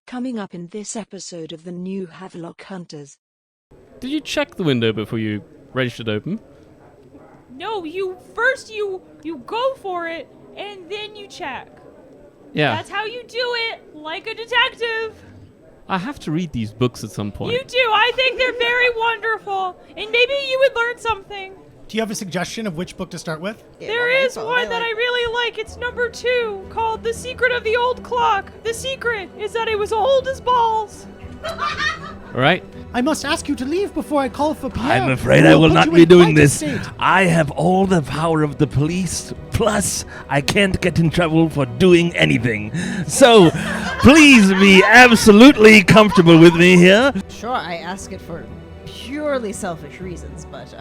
Coming up in this episode of the new Haverlock Hunters. Did you check the window before you wrenched it open? No, you go for it, and then you check. Yeah. That's how you do it, like a detective. I have to read these books at some point. You do. I think they're very wonderful, and maybe you would learn something. Do you have a suggestion of which book to start with? Yeah, there is one that I really like. It's number 2, called The Secret of the Old Clock. The secret is that it was old as balls. All right. I must ask you to leave before I call for Pierre. I'm afraid I will not be doing this. I have all the power of the police, plus I can't get in trouble for doing anything. So, please be absolutely comfortable with me here. Sure, I ask it for purely selfish reasons, but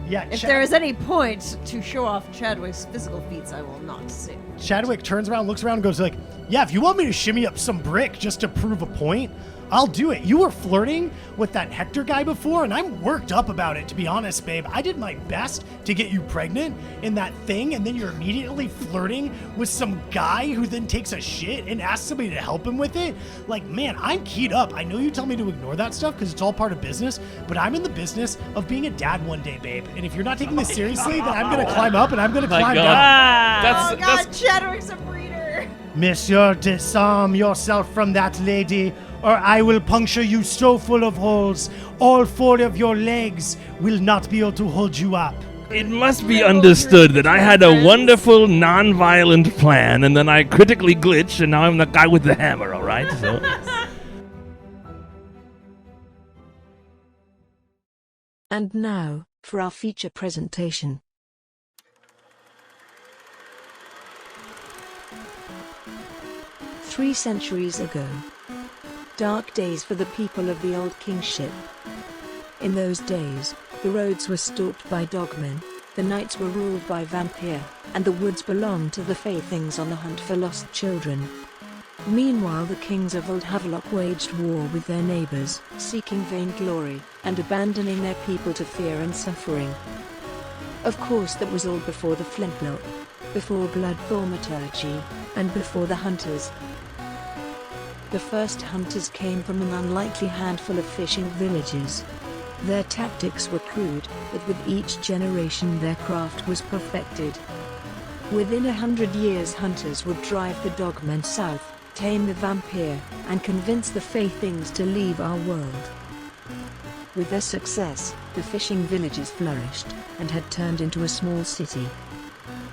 Yeah, if there is any point to show off Chadwick's physical feats, I will not sing. Chadwick turns around, looks around, and goes like, yeah, if you want me to shimmy up some brick just to prove a point, I'll do it. You were flirting with that Hector guy before, and I'm worked up about it, to be honest, babe. I did my best to get you pregnant in that thing, and then you're immediately flirting with some guy who then takes a shit and asks somebody to help him with it. Like, man, I'm keyed up. I know you tell me to ignore that stuff because it's all part of business, but I'm in the business of being a dad one day, babe. And if you're not taking this seriously, then I'm going to climb up and I'm going to climb down. That's Chadwick's a breeder. Monsieur, disarm yourself from that lady, or I will puncture you so full of holes, all 4 of your legs will not be able to hold you up. It must be understood that I had a wonderful, non-violent plan, and then I critically glitched, and now I'm the guy with the hammer, all right? So. And now, for our feature presentation. Three centuries ago. Dark days for the people of the Old Kingship. In those days, the roads were stalked by dogmen, the nights were ruled by vampire, and the woods belonged to the Fey Things on the hunt for lost children. Meanwhile, the kings of Old Haverlock waged war with their neighbors, seeking vainglory, and abandoning their people to fear and suffering. Of course, that was all before the flintlock, before blood thaumaturgy, and before the hunters. The first hunters came from an unlikely handful of fishing villages. Their tactics were crude, but with each generation their craft was perfected. Within 100 years, hunters would drive the dogmen south, tame the vampire, and convince the Fey Things to leave our world. With their success, the fishing villages flourished, and had turned into a small city.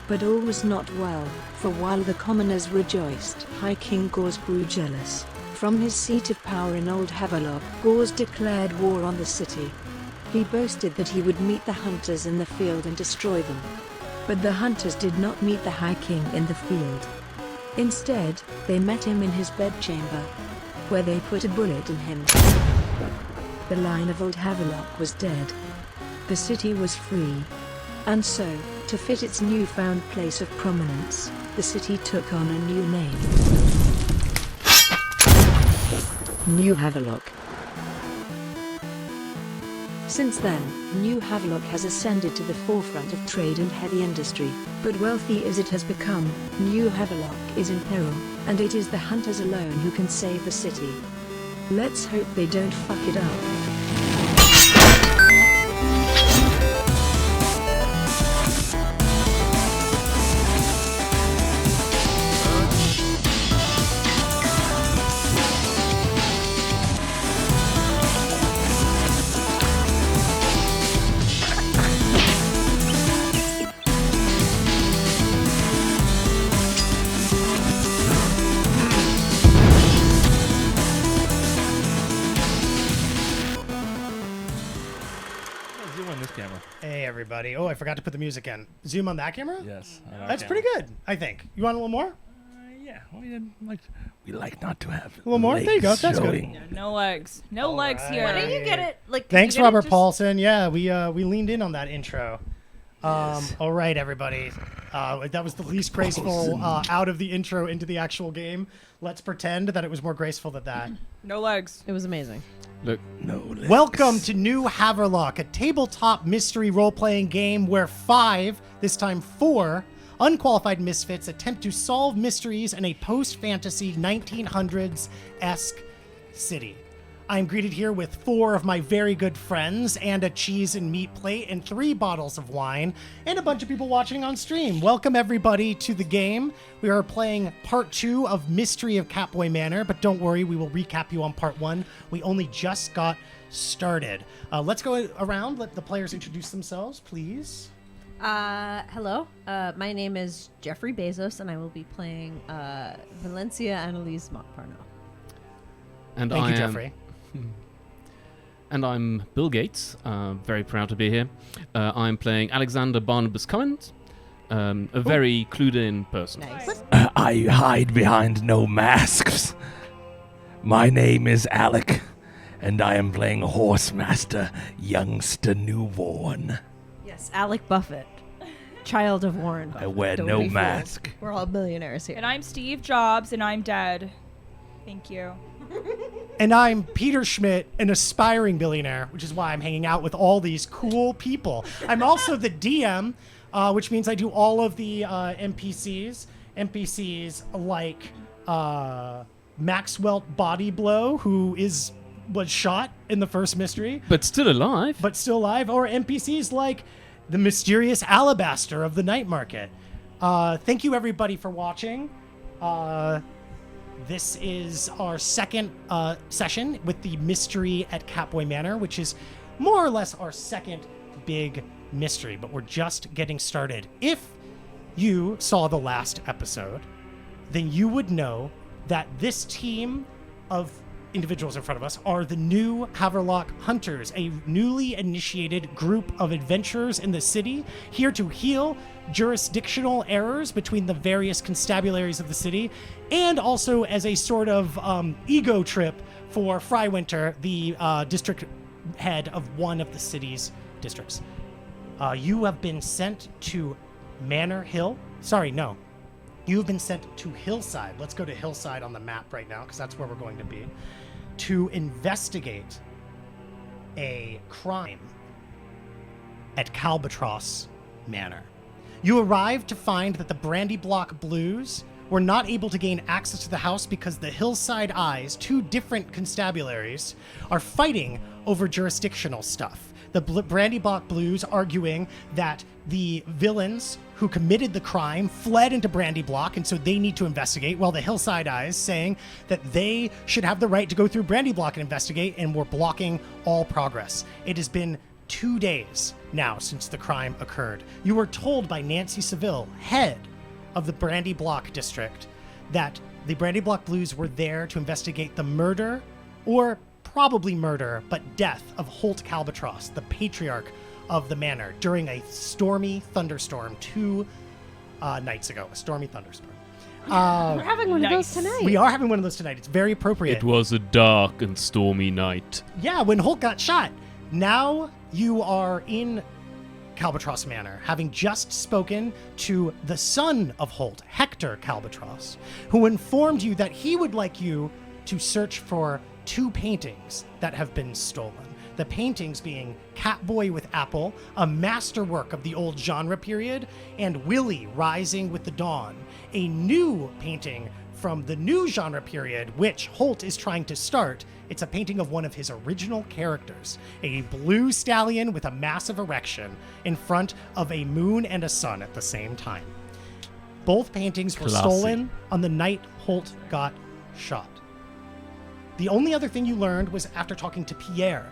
But all was not well, for while the commoners rejoiced, High King Gors grew jealous. From his seat of power in Old Haverlock, Gors declared war on the city. He boasted that he would meet the hunters in the field and destroy them. But the hunters did not meet the High King in the field. Instead, they met him in his bedchamber, where they put a bullet in him. The line of Old Haverlock was dead. The city was free. And so, to fit its newfound place of prominence, the city took on a new name. New Haverlock. Since then, New Haverlock has ascended to the forefront of trade and heavy industry, but wealthy as it has become, New Haverlock is in peril, and it is the hunters alone who can save the city. Let's hope they don't fuck it up. Hey everybody. Oh, I forgot to put the music in. Zoom on that camera? Yes. That's pretty good, I think. You want a little more? Yeah. We like not to have a little more? There you go. That's showing. good. No legs. No legs here. Why don't you get it? Like, thanks, you get Robert it Paulson. Yeah, we leaned in on that intro. All right, everybody. That was the least graceful out of the intro into the actual game. Let's pretend that it was more graceful than that. No legs. It was amazing. Look. No legs. Welcome to New Haverlock, a tabletop mystery role-playing game where 5, this time 4, unqualified misfits attempt to solve mysteries in a post-fantasy 1900s-esque city. I'm greeted here with 4 of my very good friends and a cheese and meat plate and 3 bottles of wine and a bunch of people watching on stream. Welcome everybody to the game. We are playing part 2 of Mystery of Catboy Manor, but don't worry, we will recap you on part 1. We only just got started. Let's go around, let the players introduce themselves, please. Hello. My name is Jeffrey Bezos, and I will be playing Valencia Annalise Montparnasse. And Thank I you, am, Jeffrey. And I'm Bill Gates. Very proud to be here. I'm playing Alexander Barnabas Cummins, a very clued-in person. Nice. I hide behind no masks. My name is Alec, and I am playing Horsemaster, youngster newborn. Yes, Alec Buffett, child of Warren Buffett. I wear Don't no be fooled. mask. We're all billionaires here. And I'm Steve Jobs, and I'm dead. Thank you. And I'm Peter Schmidt, an aspiring billionaire, which is why I'm hanging out with all these cool people. I'm also the DM, which means I do all of the NPCs. NPCs like Maxwell Body Blow, who was shot in the first mystery, But still alive. but still alive, or NPCs like the mysterious Alabaster of the Night Market. Thank you everybody for watching. This is our second session with the mystery at Catboy Manor, which is more or less our second big mystery, but we're just getting started. If you saw the last episode, then you would know that this team of individuals in front of us are the new Haverlock Hunters, a newly initiated group of adventurers in the city, here to heal jurisdictional errors between the various constabularies of the city, and also as a sort of ego trip for Frywinter, the district head of one of the city's districts. You have been sent to Manor Hill. Sorry, no. You have been sent to Hillside. Let's go to Hillside on the map right now, because that's where we're going to be, to investigate a crime at Calbatross Manor. You arrived to find that the Brandy Block Blues were not able to gain access to the house because the Hillside Eyes, 2 different constabularies, are fighting over jurisdictional stuff. The Brandy Block Blues arguing that the villains who committed the crime fled into Brandy Block, and so they need to investigate, while the Hillside Eyes saying that they should have the right to go through Brandy Block and investigate, and we're blocking all progress. It has been 2 days now since the crime occurred. You were told by Nancy Seville, head of the Brandy Block district, that the Brandy Block Blues were there to investigate the murder, or probably murder, but death of Holt Calbatross, the patriarch of the manor, during a stormy thunderstorm 2 nights ago. A stormy thunderstorm. We're having one of those tonight. We are having one of those tonight. It's very appropriate. It was a dark and stormy night. Yeah, when Holt got shot. Now you are in Calbatross Manor, having just spoken to the son of Holt, Hector Calbatross, who informed you that he would like you to search for 2 paintings that have been stolen. The paintings being Catboy with Apple, a masterwork of the old genre period, and Willie Rising with the Dawn, a new painting from the new genre period, which Holt is trying to start. It's a painting of one of his original characters, a blue stallion with a massive erection in front of a moon and a sun at the same time. Both paintings were Classy. stolen on the night Holt got shot. The only other thing you learned was after talking to Pierre,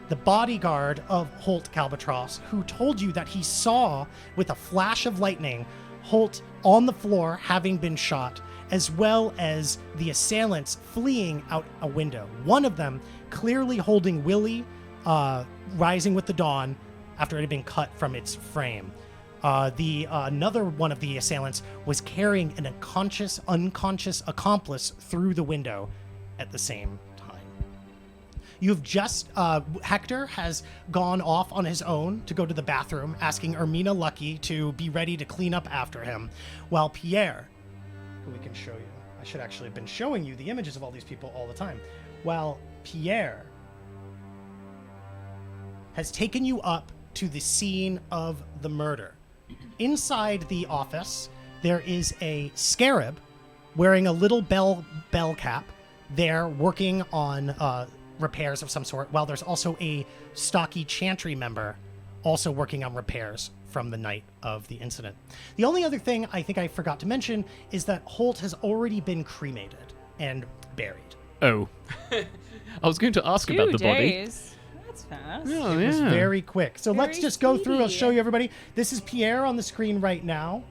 the bodyguard of Holt Calbatross, who told you that he saw, with a flash of lightning, Holt on the floor having been shot, as well as the assailants fleeing out a window. One of them clearly holding Willie, Rising with the Dawn, after it had been cut from its frame. Another one of the assailants was carrying an unconscious accomplice through the window at the same time. You've just, Hector has gone off on his own to go to the bathroom, asking Ermina Lucky to be ready to clean up after him, while Pierre, who we can show you, I should actually have been showing you the images of all these people all the time, while Pierre has taken you up to the scene of the murder. Inside the office, there is a scarab wearing a little bell cap there working on repairs of some sort, while there's also a stocky chantry member also working on repairs from the night of the incident. The only other thing I think I forgot to mention is that Holt has already been cremated and buried. Oh. I was going to ask about the 2 body. days. That's fast. Oh, It was yeah. very quick. So let's Very just go through. I'll speedy. show you everybody. This is Pierre on the screen right now.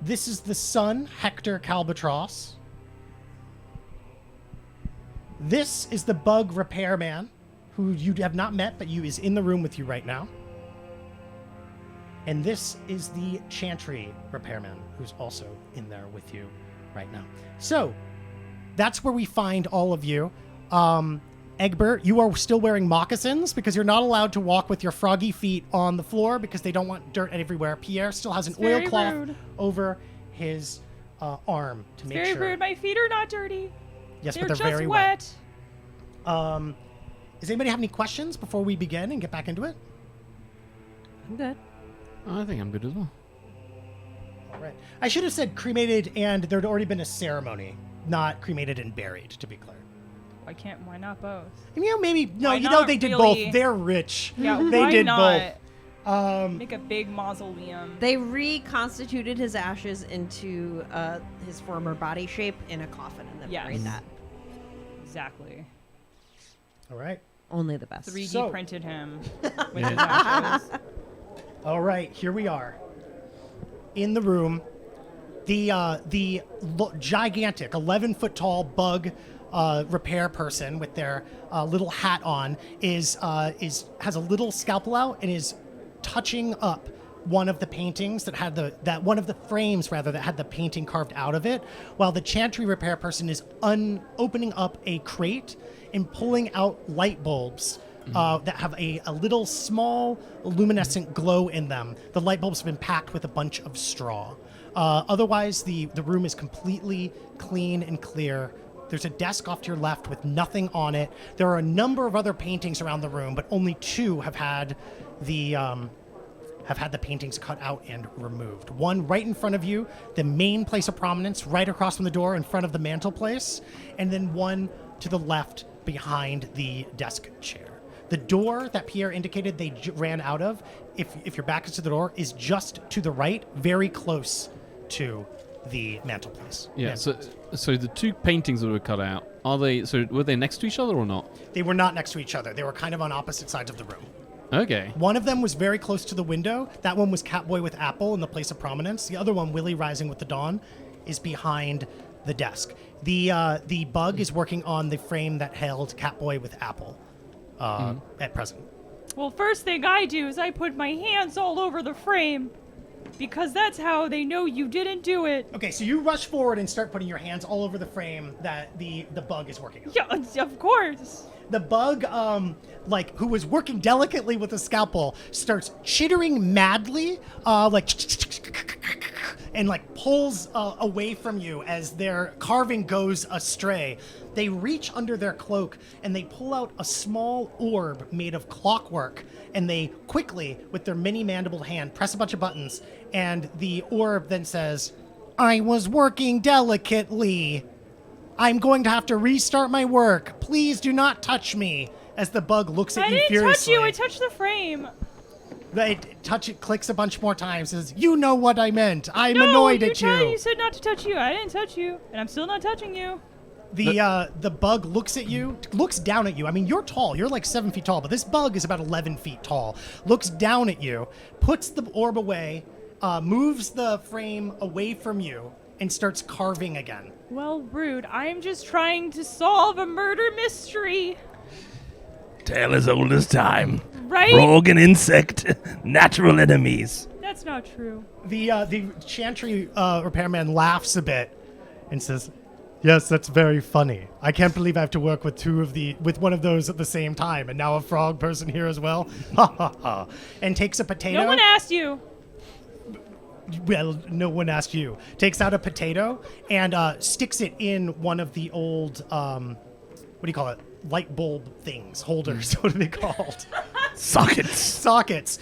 This is the son, Hector Calbatross. This is the bug repairman, who you have not met, but is in the room with you right now. And this is the chantry repairman, who's also in there with you right now. So that's where we find all of you. Egbert, you are still wearing moccasins because you're not allowed to walk with your froggy feet on the floor because they don't want dirt everywhere. Pierre still has an Very oilcloth rude. over his arm to make Very sure. rude. My feet are not dirty. Yes, They're but just they're very wet. Does anybody have any questions before we begin and get back into it? I'm good. I think I'm good as well. All right. I should have said cremated and there'd already been a ceremony, not cremated and buried, to be clear. Why not both? And, maybe, no, Why not they did really? both. They're rich. Yeah, they why did not? both. Make a big mausoleum. They reconstituted his ashes into his former body shape in a coffin and then Yes. buried that. Exactly. All right. Only the best. 3D So- printed him with his ashes. All right, here we are. In the room, the gigantic 11-foot tall bug repair person with their little hat on has a little scalpel out and is touching up one of the paintings that had one of the frames rather that had the painting carved out of it, while the chantry repair person is opening up a crate and pulling out light bulbs that have a little small luminescent glow in them. The light bulbs have been packed with a bunch of straw. Otherwise, the room is completely clean and clear. There's a desk off to your left with nothing on it. There are a number of other paintings around the room, but only 2 have had the paintings cut out and removed. One right in front of you, the main place of prominence, right across from the door in front of the mantelpiece, and then one to the left behind the desk chair. The door that Pierre indicated they ran out of, if your back is to the door, is just to the right, very close to the mantelpiece. Yeah, so the 2 paintings that were cut out, were they next to each other or not? They were not next to each other. They were kind of on opposite sides of the room. Okay. One of them was very close to the window. That one was Catboy with Apple in the place of prominence. The other one, Willie Rising with the Dawn, is behind the desk. The bug is working on the frame that held Catboy with Apple at present. Well, first thing I do is I put my hands all over the frame because that's how they know you didn't do it. Okay, so you rush forward and start putting your hands all over the frame that the bug is working on. Yeah, of course. The bug, who was working delicately with a scalpel, starts chittering madly, and pulls away from you as their carving goes astray. They reach under their cloak and they pull out a small orb made of clockwork, and they quickly, with their mini mandibled hand, press a bunch of buttons, and the orb then says, "I was working delicately. I'm going to have to restart my work. Please do not touch me." As the bug looks at I you didn't furiously. touch you. I touched the frame. It clicks a bunch more times. Says, "You know what I meant. I'm No, annoyed at you." You said not to touch you. I didn't touch you, and I'm still not touching you. The bug looks at you, looks down at you. I mean, you're tall. You're like 7 feet tall, but this bug is about 11 feet tall. Looks down at you, puts the orb away, moves the frame away from you, and starts carving again. Well, rude. I'm just trying to solve a murder mystery. Tale as old as time. Right? Rogue and insect, natural enemies. That's not true. The chantry repairman laughs a bit and says, "Yes, that's very funny. I can't believe I have to work with one of those at the same time, and now a frog person here as well." Ha ha ha! And takes a potato. No one asked you. Well, no one asked you. Takes out a potato and sticks it in one of the old, what do you call it? Light bulb things, holders. What are they called? sockets,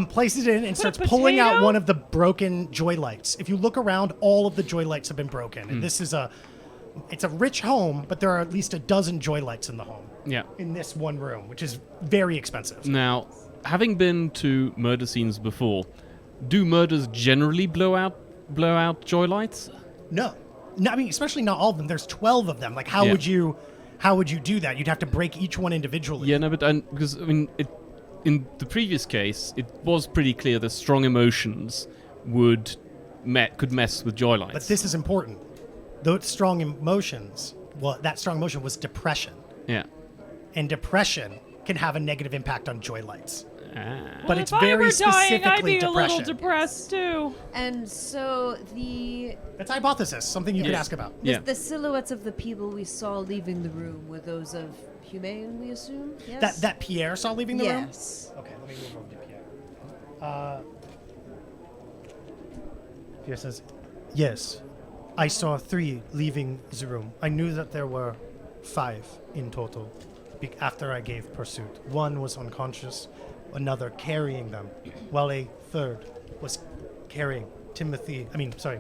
places it in and starts a pulling out potato? one of the broken joy lights. If you look around, all of the joy lights have been broken. And this is it's a rich home, but there are at least a dozen joy lights in the home. Yeah. In this one room, which is very expensive. Now, having been to murder scenes before, do murders generally blow out joy lights? No, I mean, especially not all of them. There's 12 of them. Like, how Yeah. would you do that? You'd have to break each one individually. Yeah, no, but because I mean, in the previous case, it was pretty clear that strong emotions could mess with joy lights. But this is important. Those strong emotions, well, that strong emotion was depression. Yeah. And depression can have a negative impact on joy lights. But Well, it's if I very were dying, I'd specifically be a little depression. depressed too. And so That's hypothesis, something you could ask about. Yeah. the silhouettes of the people we saw leaving the room were those of Humane, we assume? Yes? That Pierre saw leaving the room? Yes. Okay, let me move over to Pierre. Pierre says, yes, I saw 3 leaving the room. I knew that there were 5 in total after I gave pursuit. 1 was unconscious, another carrying them, while a 3rd was carrying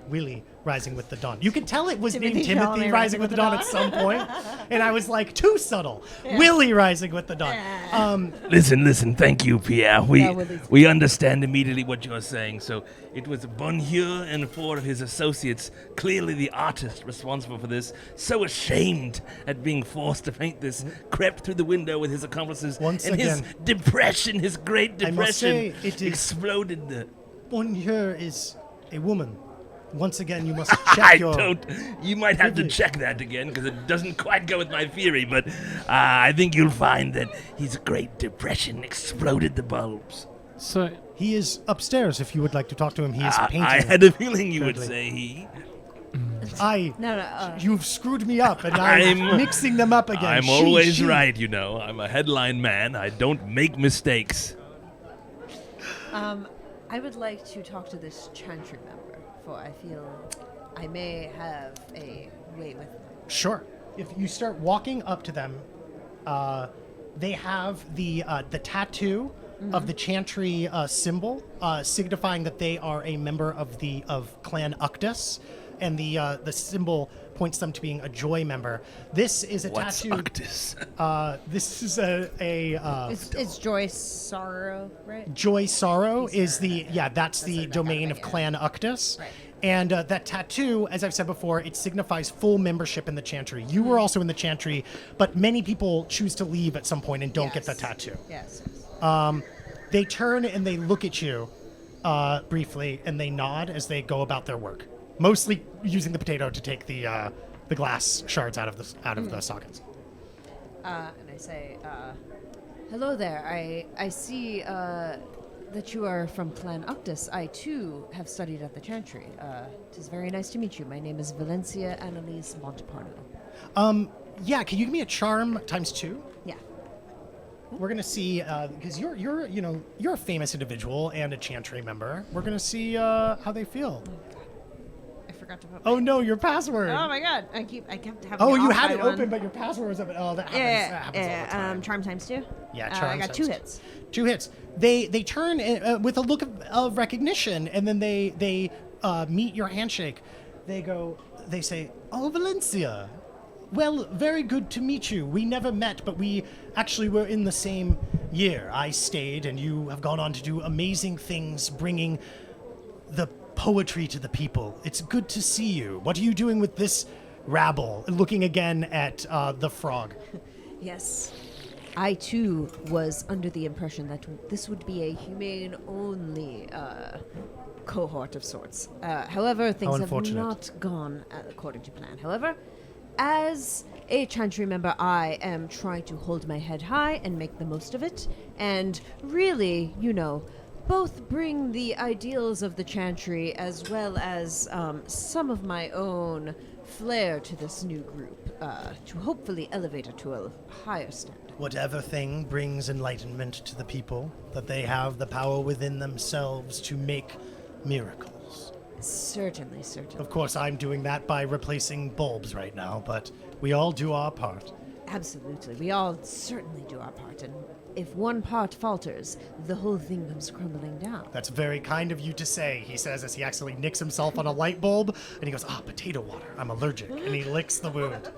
Willie Rising with the Dawn. You could tell it was named Timothy Timothy Chalamet Rising with the Dawn at some point, and I was like, too subtle. Willie Rising with the Dawn. Listen, thank you, Pierre. Willie's- We understand immediately what you're saying. So it was Bonheur and 4 of his associates, clearly the artist responsible for this, so ashamed at being forced to paint this, crept through the window with his accomplices, Once and again, his depression, his great I must say, depression, it is- exploded. Bonheur is a woman. Once again, you must I check your... don't. You might have to privilege. check that again because it doesn't quite go with my theory. But I think you'll find that his great depression exploded the bulbs. So He is upstairs if you would like to talk to him. He is painting. I had a feeling you would Thirdly. say he. No. You've screwed me up, and I'm mixing them up again. I'm always right, you know. I'm a headline man. I don't make mistakes. I would like to talk to this chantry member, for I feel I may have a way with them. Sure. If you start walking up to them, they have the tattoo of the chantry symbol, signifying that they are a member of Clan Accuses, and the symbol points them to being a joy member. This is a What's tattoo. Accuses? This is a It's Joy Sorrow, right? Joy Sorrow is that's the domain of yeah. Clan Accuses. Right. And that tattoo, as I've said before, it signifies full membership in the chantry. You were also in the chantry, but many people choose to leave at some point and don't get the Yes. tattoo. Yes. They turn and they look at you briefly, and they nod as they go about their work, mostly using the potato to take the glass shards out of the sockets. And I say, hello there. I see that you are from Clan Accuses. I, too, have studied at the Chantry. It is very nice to meet you. My name is Valencia Annalise Monteparno. Yeah, can you give me a charm ×2? Yeah. We're gonna see because you're a famous individual and a chantry member. We're gonna see how they feel. I forgot to put Oh no, your password. Oh my god. I kept having Oh, it you off had by it one. open, but your password was open. Oh, that happens. Yeah, That happens all the time. charm ×2. Yeah, I charm got times 2 two. hits. 2 hits. They turn with a look of recognition, and then they meet your handshake. They say, "Oh, Valencia. Well, very good to meet you. We never met, but we actually were in the same year. I stayed, and you have gone on to do amazing things, bringing the poetry to the people. It's good to see you. What are you doing with this rabble?" Looking again at the frog. Yes. I, too, was under the impression that this would be a humane-only cohort of sorts. However, things have unfortunate. not gone according to plan. However, as a Chantry member, I am trying to hold my head high and make the most of it, and really, both bring the ideals of the Chantry as well as some of my own flair to this new group, to hopefully elevate it to a higher standard. Whatever thing brings enlightenment to the people, that they have the power within themselves to make miracles. Certainly. Of course, I'm doing that by replacing bulbs right now, but we all do our part. Absolutely. We all certainly do our part, and if one part falters, the whole thing comes crumbling down. That's very kind of you to say, he says as he accidentally nicks himself on a light bulb, and he goes, potato water, I'm allergic, and he licks the wound.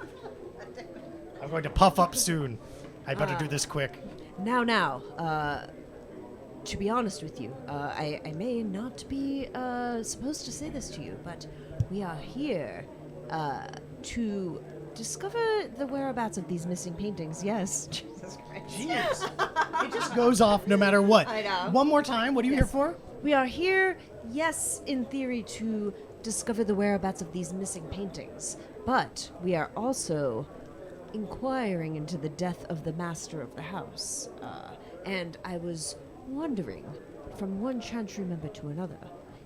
I'm going to puff up soon. I better do this quick. Now, to be honest with you, I may not be supposed to say this to you, but we are here to discover the whereabouts of these missing paintings. Yes. Jesus Christ. Jeez. It just goes off no matter what. I know. One more time, what are you here for? We are here, yes, in theory, to discover the whereabouts of these missing paintings, but we are also inquiring into the death of the master of the house. And I was wondering, from one chantry member to another,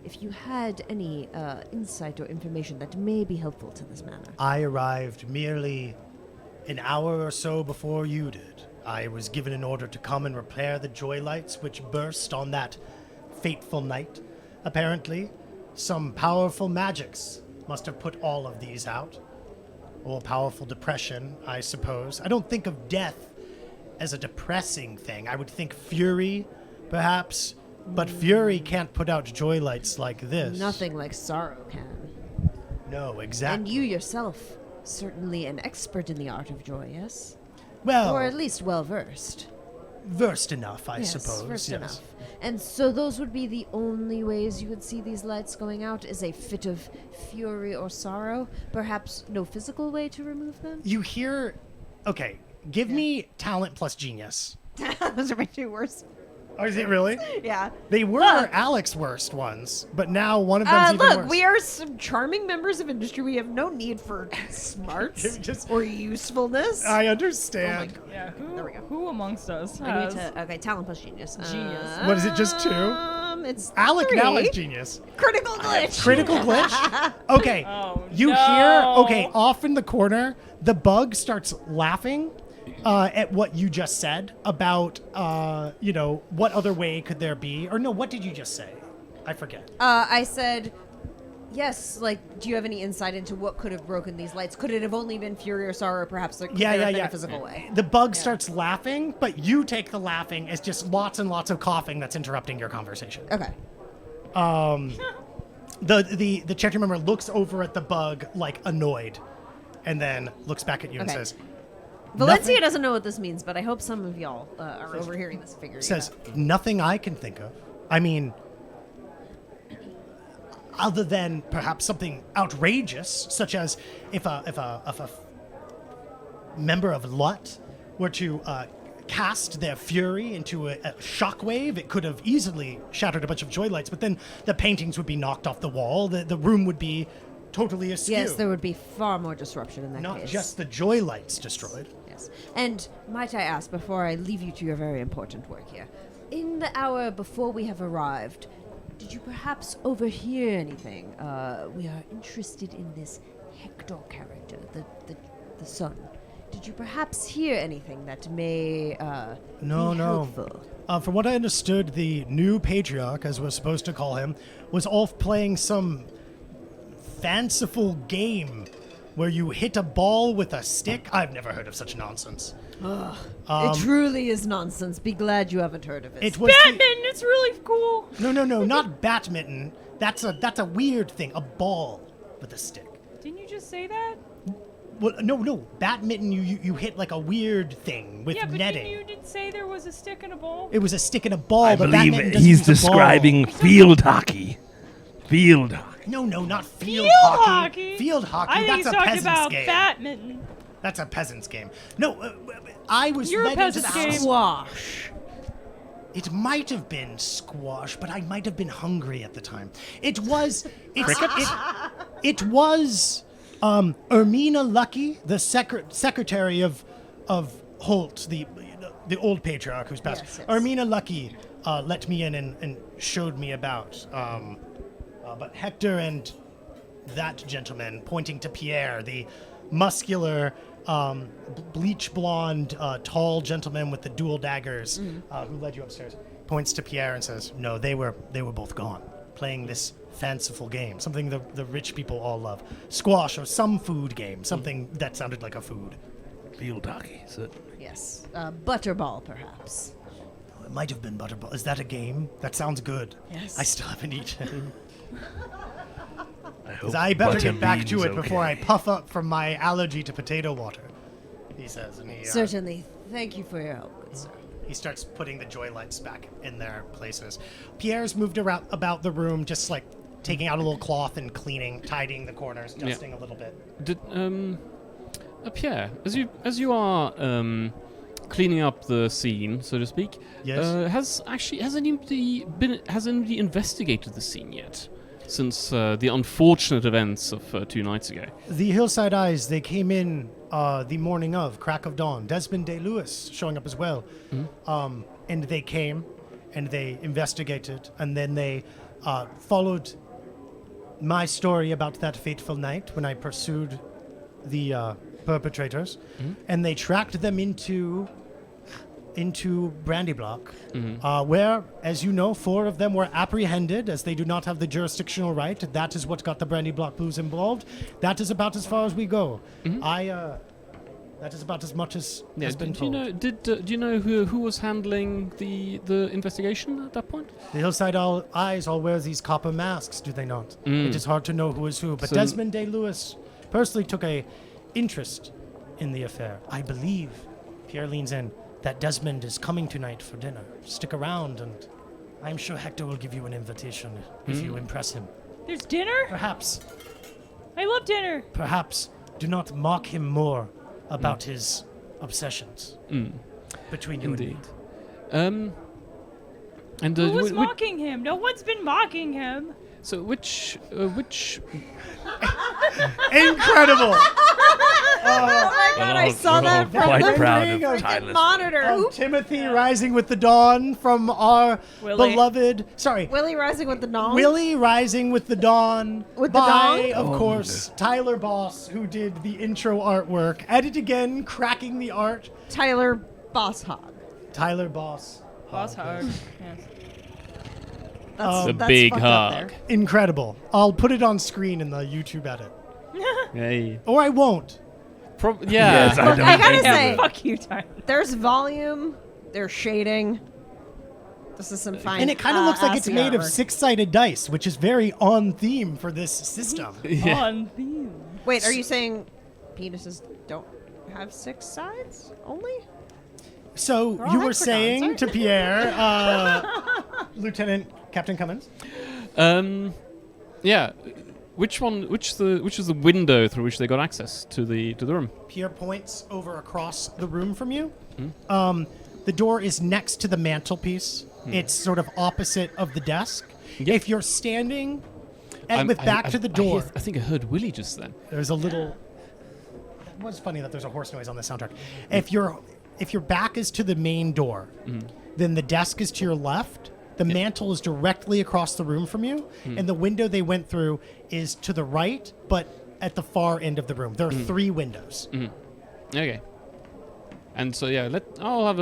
if you had any insight or information that may be helpful to this matter. I arrived merely an hour or so before you did. I was given an order to come and repair the joy lights which burst on that fateful night. Apparently, some powerful magics must have put all of these out. Or powerful depression, I suppose. I don't think of death as a depressing thing. I would think fury, perhaps. But fury can't put out joy lights like this. Nothing like sorrow can. No, exactly. And you yourself, certainly an expert in the art of joy, yes? Well, Or at least well-versed. versed enough, I Yes, suppose. versed yes. enough. And so those would be the only ways you would see these lights going out, is a fit of fury or sorrow? Perhaps no physical way to remove them? You hear... Okay, give me talent plus genius. Those are my two worst. Oh, is it really? Yeah. They were Alex's worst ones, but now one of them's even Look, worse. we are some charming members of industry. We have no need for smarts Just- or usefulness. I understand. Yeah, There we go. Who amongst us I need to... Okay, talent plus genius. Genius. What is it, just 2? It's Alec 3. now has genius. Critical glitch. Critical glitch? Okay. Oh, You no. hear, okay, off in the corner, the bug starts laughing at what you just said about, what other way could there be? Or no, what did you just say? I forget. I said, yes, like, do you have any insight into what could have broken these lights? Could it have only been fury or sorrow, or perhaps there could have been a physical way? The bug starts laughing, but you take the laughing as just lots and lots of coughing that's interrupting your conversation. Okay. The chapter member looks over at the bug like annoyed, and then looks back at you and Okay. says, Valencia doesn't know what this means, but I hope some of y'all are overhearing this figure. says nothing I can think of. I mean, other than perhaps something outrageous, such as if a member of Lut were to cast their fury into a shockwave, it could have easily shattered a bunch of joy lights, but then the paintings would be knocked off the wall, the room would be totally askew. Yes, there would be far more disruption in that Not case. just the joy lights destroyed. Yes. And might I ask, before I leave you to your very important work here, in the hour before we have arrived, did you perhaps overhear anything? We are interested in this Hector character, the son. Did you perhaps hear anything that may be helpful? From what I understood, the new patriarch, as we're supposed to call him, was off playing some fanciful game where you hit a ball with a stick. I've never heard of such nonsense. It truly is nonsense. Be glad you haven't heard of it. It was Badminton, it's really cool. No, not badminton. That's a weird thing. A ball with a stick. Didn't you just say that? Well, no. Badminton, you hit like a weird thing with Yeah, but netting. you did say there was a stick and a ball. It was a stick and a ball. I but believe badminton doesn't he's use a ball. describing field hockey. Field hockey. No, not field, Field hockey. hockey? Field hockey. I think That's he's a talking peasant's about game. badminton. That's a peasant's game. No, I was You're a led into peasant's the game. Squash. It might have been squash, but I might have been hungry at the time. It was it was Ermina Lucky, the secretary of Holt, the old patriarch who's passed. Yes. Ermina Lucky let me in and showed me about. But Hector and that gentleman, pointing to Pierre, the muscular, bleach blonde, tall gentleman with the dual daggers, who led you upstairs, points to Pierre and says, "No, they were both gone, playing this fanciful game, something the rich people all love, squash or some food game, something that sounded like a food." field hockey, certainly. Yes. Butterball, perhaps. It might have been Butterball. Is that a game? That sounds good. Yes. I still haven't eaten. I hope 'Cause I better get back to Butterbean's it before I okay. puff up from my allergy to potato water. He says, and Certainly. Thank you for your help, good sir. he starts putting the joy lights back in their places. Pierre's moved around about the room, just like taking out a little cloth and cleaning, tidying the corners, dusting a little bit. Did Pierre, as you are cleaning up the scene, so to speak, Yes? has anybody investigated the scene yet? Since the unfortunate events of 2 nights ago. The Hillside Eyes, they came in the morning of, crack of dawn. Desmond Day Lewis showing up as well. And they came and they investigated and then they followed my story about that fateful night when I pursued the perpetrators. And they tracked them into Brandy Block, where, as you know, 4 of them were apprehended as they do not have the jurisdictional right. That is what got the Brandy Block Blues involved. That is about as far as we go. That is about as much as has been told. Do you know who was handling the investigation at that point? The Hillside Eyes all wear these copper masks, do they not? It is hard to know who is who. But So- Desmond Day Lewis personally took a interest in the affair. I believe, Pierre leans in, that Desmond is coming tonight for dinner. Stick around, and I'm sure Hector will give you an invitation if you impress him. There's dinner? Perhaps I love dinner. do not mock him more about his obsessions between you Indeed. and me. And Who was mocking him? No one's been mocking him. so which Incredible! Oh my god, I saw that We're from quite the proud ring of of Tyler's monitor. Of Timothy Rising with the Dawn from our Willie. beloved... Sorry. Willie Rising with the Dawn. Willie Rising with the Dawn. With the by, Dawn? of course, Tyler Boss, who did the intro artwork. At it again, cracking the art. Tyler Bosshog. Tyler Boss. Boss hug. Yes. That's A big fucked up hug. there. Incredible. I'll put it on screen in the YouTube edit. Hey. Or I won't. Yeah. Yes, I Look, don't I gotta think- say, Fuck you, Tyler. there's volume, there's shading. This is some fine. And it kind of looks like it's assy made of artwork. 6-sided dice, which is very on theme for this system. On theme. Wait, are you saying penises don't have 6 sides only? So all you were hexagons, saying aren't to Pierre, Lieutenant Captain Cummins, Yeah. Which is the window through which they got access to the room? Pierre points over across the room from you. The door is next to the mantelpiece. It's sort of opposite of the desk. Yep. If you're standing and with back to the door, I think I heard Willie just then. there's a little. It was funny that there's a horse noise on the soundtrack. If your back is to the main door, then the desk is to your left. The mantle is directly across the room from you, and the window they went through is to the right, but at the far end of the room. There are 3 windows. Okay. And so yeah, I'll have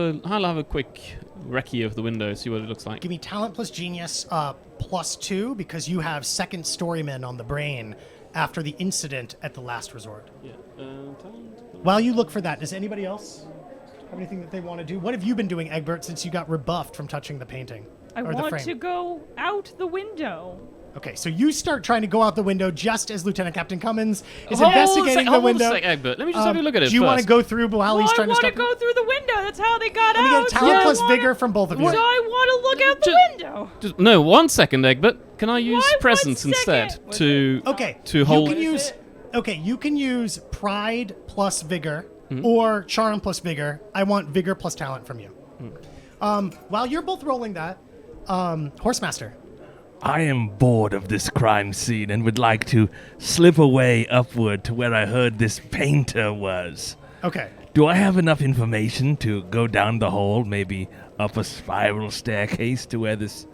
a quick recce of the window, see what it looks like. Give me talent plus genius +2 because you have second storyman on the brain after the incident at the last resort. Yeah. While you look for that, does anybody else have anything that they want to do? What have you been doing, Egbert, since you got rebuffed from touching the painting? I or the want frame? to go out the window. Okay, so you start trying to go out the window just as Lieutenant Captain Cummins is Hold investigating the hold window. a sec, Egbert. Let me just have a look at it Do you want to first. go through while Well, he's I trying to want to stop? go through the window. That's how they got Let me out. get talent so plus I wanna- vigor from both of you. So I want to look out the Just- window. Just, no, 1 second, Egbert. Can I use Why 1 presence second? instead What's to Okay, to hold? You can What is use. it? Okay, you can use pride plus vigor Mm-hmm. or charm plus vigor. I want vigor plus talent from you. While you're both rolling that, Horsemaster. I am bored of this crime scene and would like to slip away upward to where I heard this painter was. Okay. Do I have enough information to go down the hall, maybe up a spiral staircase to where this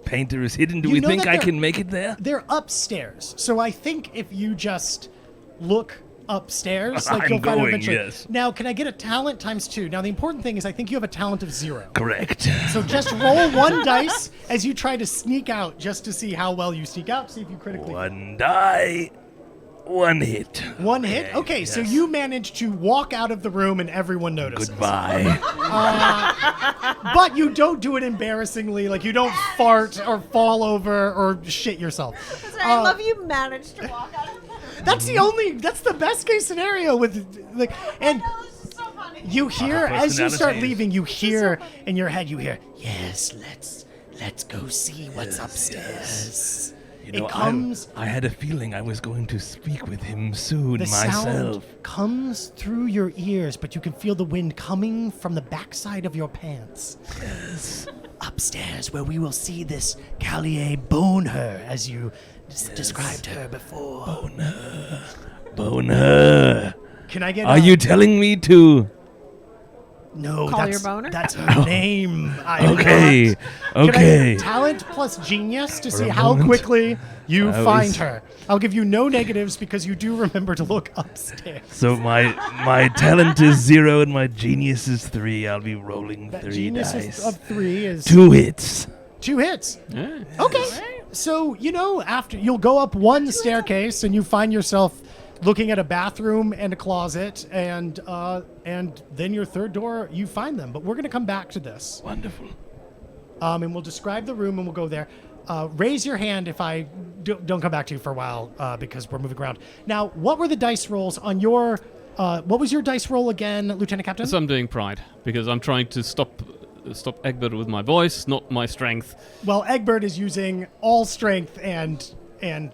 painter is hidden? Do You we know think that I they're- can make it there? They're upstairs, so I think if you just look upstairs, like I'm you'll find them going, eventually. yes. Now, can I get a talent ×2? Now, the important thing is I think you have a talent of 0. Correct. So just roll 1 dice as you try to sneak out, just to see how well you sneak out. See if you critically. One die. One hit. One hit? Okay, so yes. you manage to walk out of the room and everyone notices. Goodbye. But you don't do it embarrassingly. Like, you don't fart or fall over or shit yourself. I love you managed to walk out of the That's the best case scenario with, like, and This is so funny. you hear, as you start personalities. leaving, you hear in your head, yes, let's go see what's upstairs. You know, It comes... I had a feeling I was going to speak with him soon The myself. sound comes through your ears, but you can feel the wind coming from the backside of your pants. Yes. Upstairs, where we will see this Callier bone her, as you described her before. Bone her. Can I get? Are you telling me to? No, Call that's your boner? that's her name. I Okay. Can I Okay. get talent plus genius to For see a how moment, quickly you I find was- her? I'll give you no negatives because you do remember to look upstairs. So my talent is 0 and my genius is 3. I'll be rolling That 3 genius dice. of 3 is 2 hits. 2 hits. Yeah. Okay. So, after you'll go up one staircase and you find yourself looking at a bathroom and a closet, and then your third door, you find them. But we're going to come back to this. Wonderful. And we'll describe the room and we'll go there. Raise your hand if I don't come back to you for a while because we're moving around. Now, what were the dice rolls on your... what was your dice roll again, Lieutenant Captain? So I'm doing pride because I'm trying to stop Egbert with my voice, not my strength. Well, Egbert is using all strength and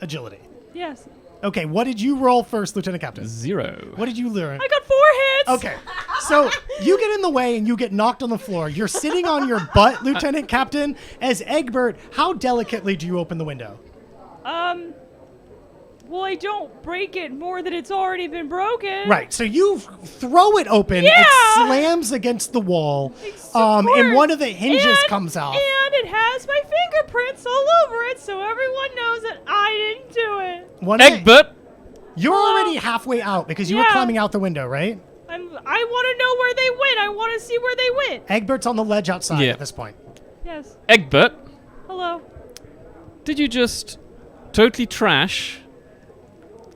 agility. Yes. Okay, what did you roll first, Lieutenant Captain? 0. What did you learn? I got 4 hits. Okay, so you get in the way and you get knocked on the floor. You're sitting on your butt, Lieutenant Captain. As Egbert, how delicately do you open the window? Well, I don't break it more than it's already been broken. Right, so you throw it open. Yeah! It slams against the wall, and course. one of the hinges And- comes off. And it has my fingerprints all over it, so everyone knows that I didn't do it. One of the- Egbert! You're Hello? already halfway out because you were Yeah. climbing out the window, right? I want to know where they went. I want to see where they went. Egbert's on the ledge outside Yeah. at this point. Yes. Egbert, Hello. did you just totally trash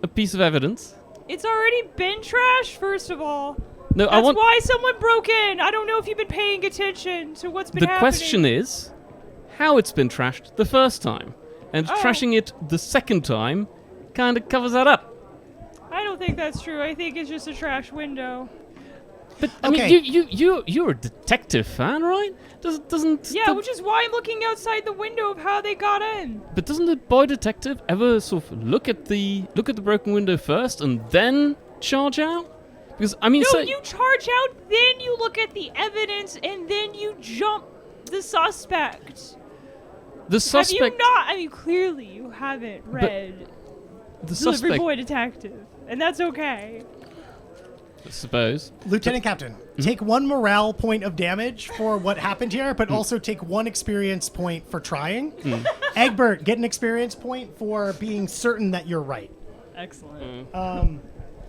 a piece of evidence? It's already been trashed, first of all. No, That's I want... why someone broke in. I don't know if you've been paying attention to what's been The happening. question is how it's been trashed the first time. And Oh. trashing it the second time kind of covers that up. I don't think that's true. I think it's just a trash window. But I Okay. mean, you're a detective fan, right? Doesn't Yeah, the- which is why I'm looking outside the window of how they got in. But doesn't the boy detective ever sort of look at the broken window first and then charge out? Because I mean, No, say, you charge out, then you look at the evidence, and then you jump the suspect. the suspect, Have you not? I mean, clearly you haven't read the Delivery suspect, Boy Detective, and that's okay. I suppose. Lieutenant Captain, take 1 morale point of damage for what happened here, but also take 1 experience point for trying. Egbert, get an experience point for being certain that you're right. Excellent.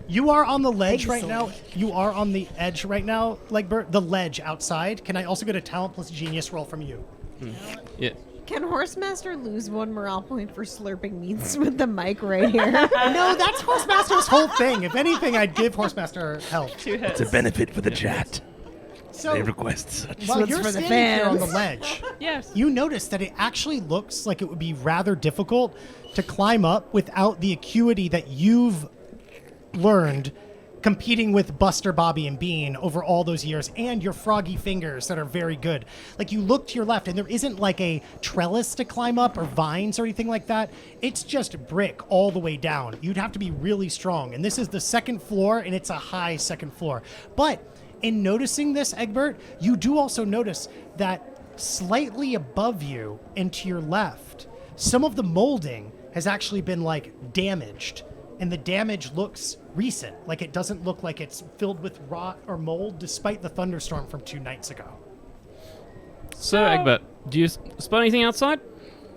You are on the ledge right now. You are on the edge right now, Egbert. The ledge outside. Can I also get a talent plus genius roll from you? Yeah. Can Horsemaster lose 1 morale point for slurping meats with the mic right here? No, that's Horsemaster's whole thing. If anything, I'd give Horsemaster help. 2 hits. It's a benefit for the chat. So They request such. while one's you're for the standing here on the fans. ledge, Yes. you notice that it actually looks like it would be rather difficult to climb up without the acuity that you've learned competing with Buster, Bobby, and Bean over all those years, and your froggy fingers that are very good. Like, you look to your left, and there isn't like a trellis to climb up or vines or anything like that. It's just brick all the way down. You'd have to be really strong. And this is the second floor, and it's a high second floor. But in noticing this, Egbert, you do also notice that slightly above you and to your left, some of the molding has actually been like damaged, and the damage looks recent. Like, it doesn't look like it's filled with rot or mold despite the thunderstorm from 2 nights ago. So, Egbert, do you spot anything outside?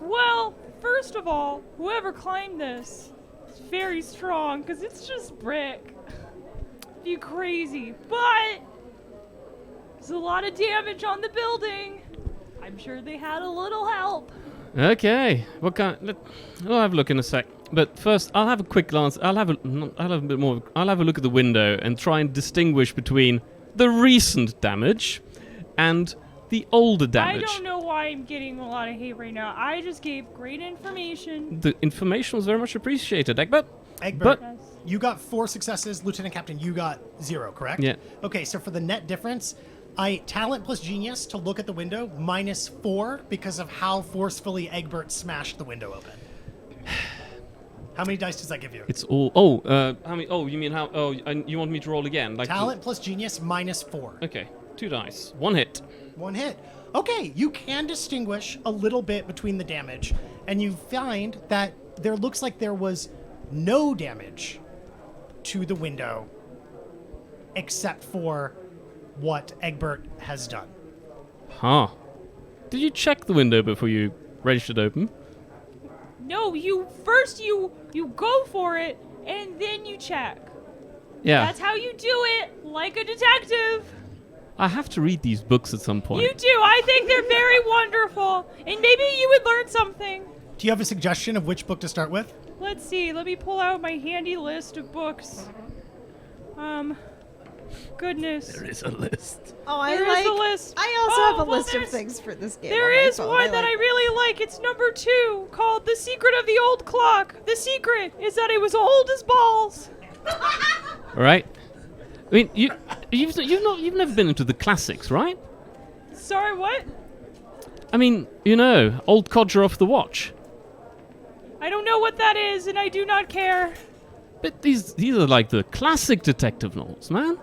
Well, first of all, whoever climbed this is very strong because it's just brick. You crazy, but there's a lot of damage on the building. I'm sure they had a little help. Okay. What kind? I'll have a look in a sec. But first, I'll have a quick glance. I'll have a bit more. I'll have a look at the window and try and distinguish between the recent damage and the older damage. I don't know why I'm getting a lot of hate right now. I just gave great information. The information was very much appreciated, Egbert. Egbert, Yes. you got 4 successes. Lieutenant Captain, you got 0, correct? Yeah. Okay, so for the net difference, talent plus genius to look at the window, -4 because of how forcefully Egbert smashed the window open. How many dice does that give you? It's all. Oh, how many? Oh, you mean how? Oh, and you want me to roll again? Like Talent plus genius -4. Okay, 2 dice, 1 hit. 1 hit. Okay, you can distinguish a little bit between the damage, and you find that there looks like there was no damage to the window except for what Egbert has done. Huh? Did you check the window before you wrenched it open? No, you first you go for it and then you check. Yeah. That's how you do it, like a detective. I have to read these books at some point. You do. I think they're very wonderful, and maybe you would learn something. Do you have a suggestion of which book to start with? Let's see. Let me pull out my handy list of books. Goodness. There is a list. Oh, There is a list. I also Oh, have a well, list of there's- things for this game. There on my is phone. one that I really like. It's number 2, called "The Secret of the Old Clock." The secret is that it was old as balls. All right. I mean, you've never been into the classics, right? Sorry, what? I mean, old codger off the watch. I don't know what that is, and I do not care. But these are like the classic detective novels, man.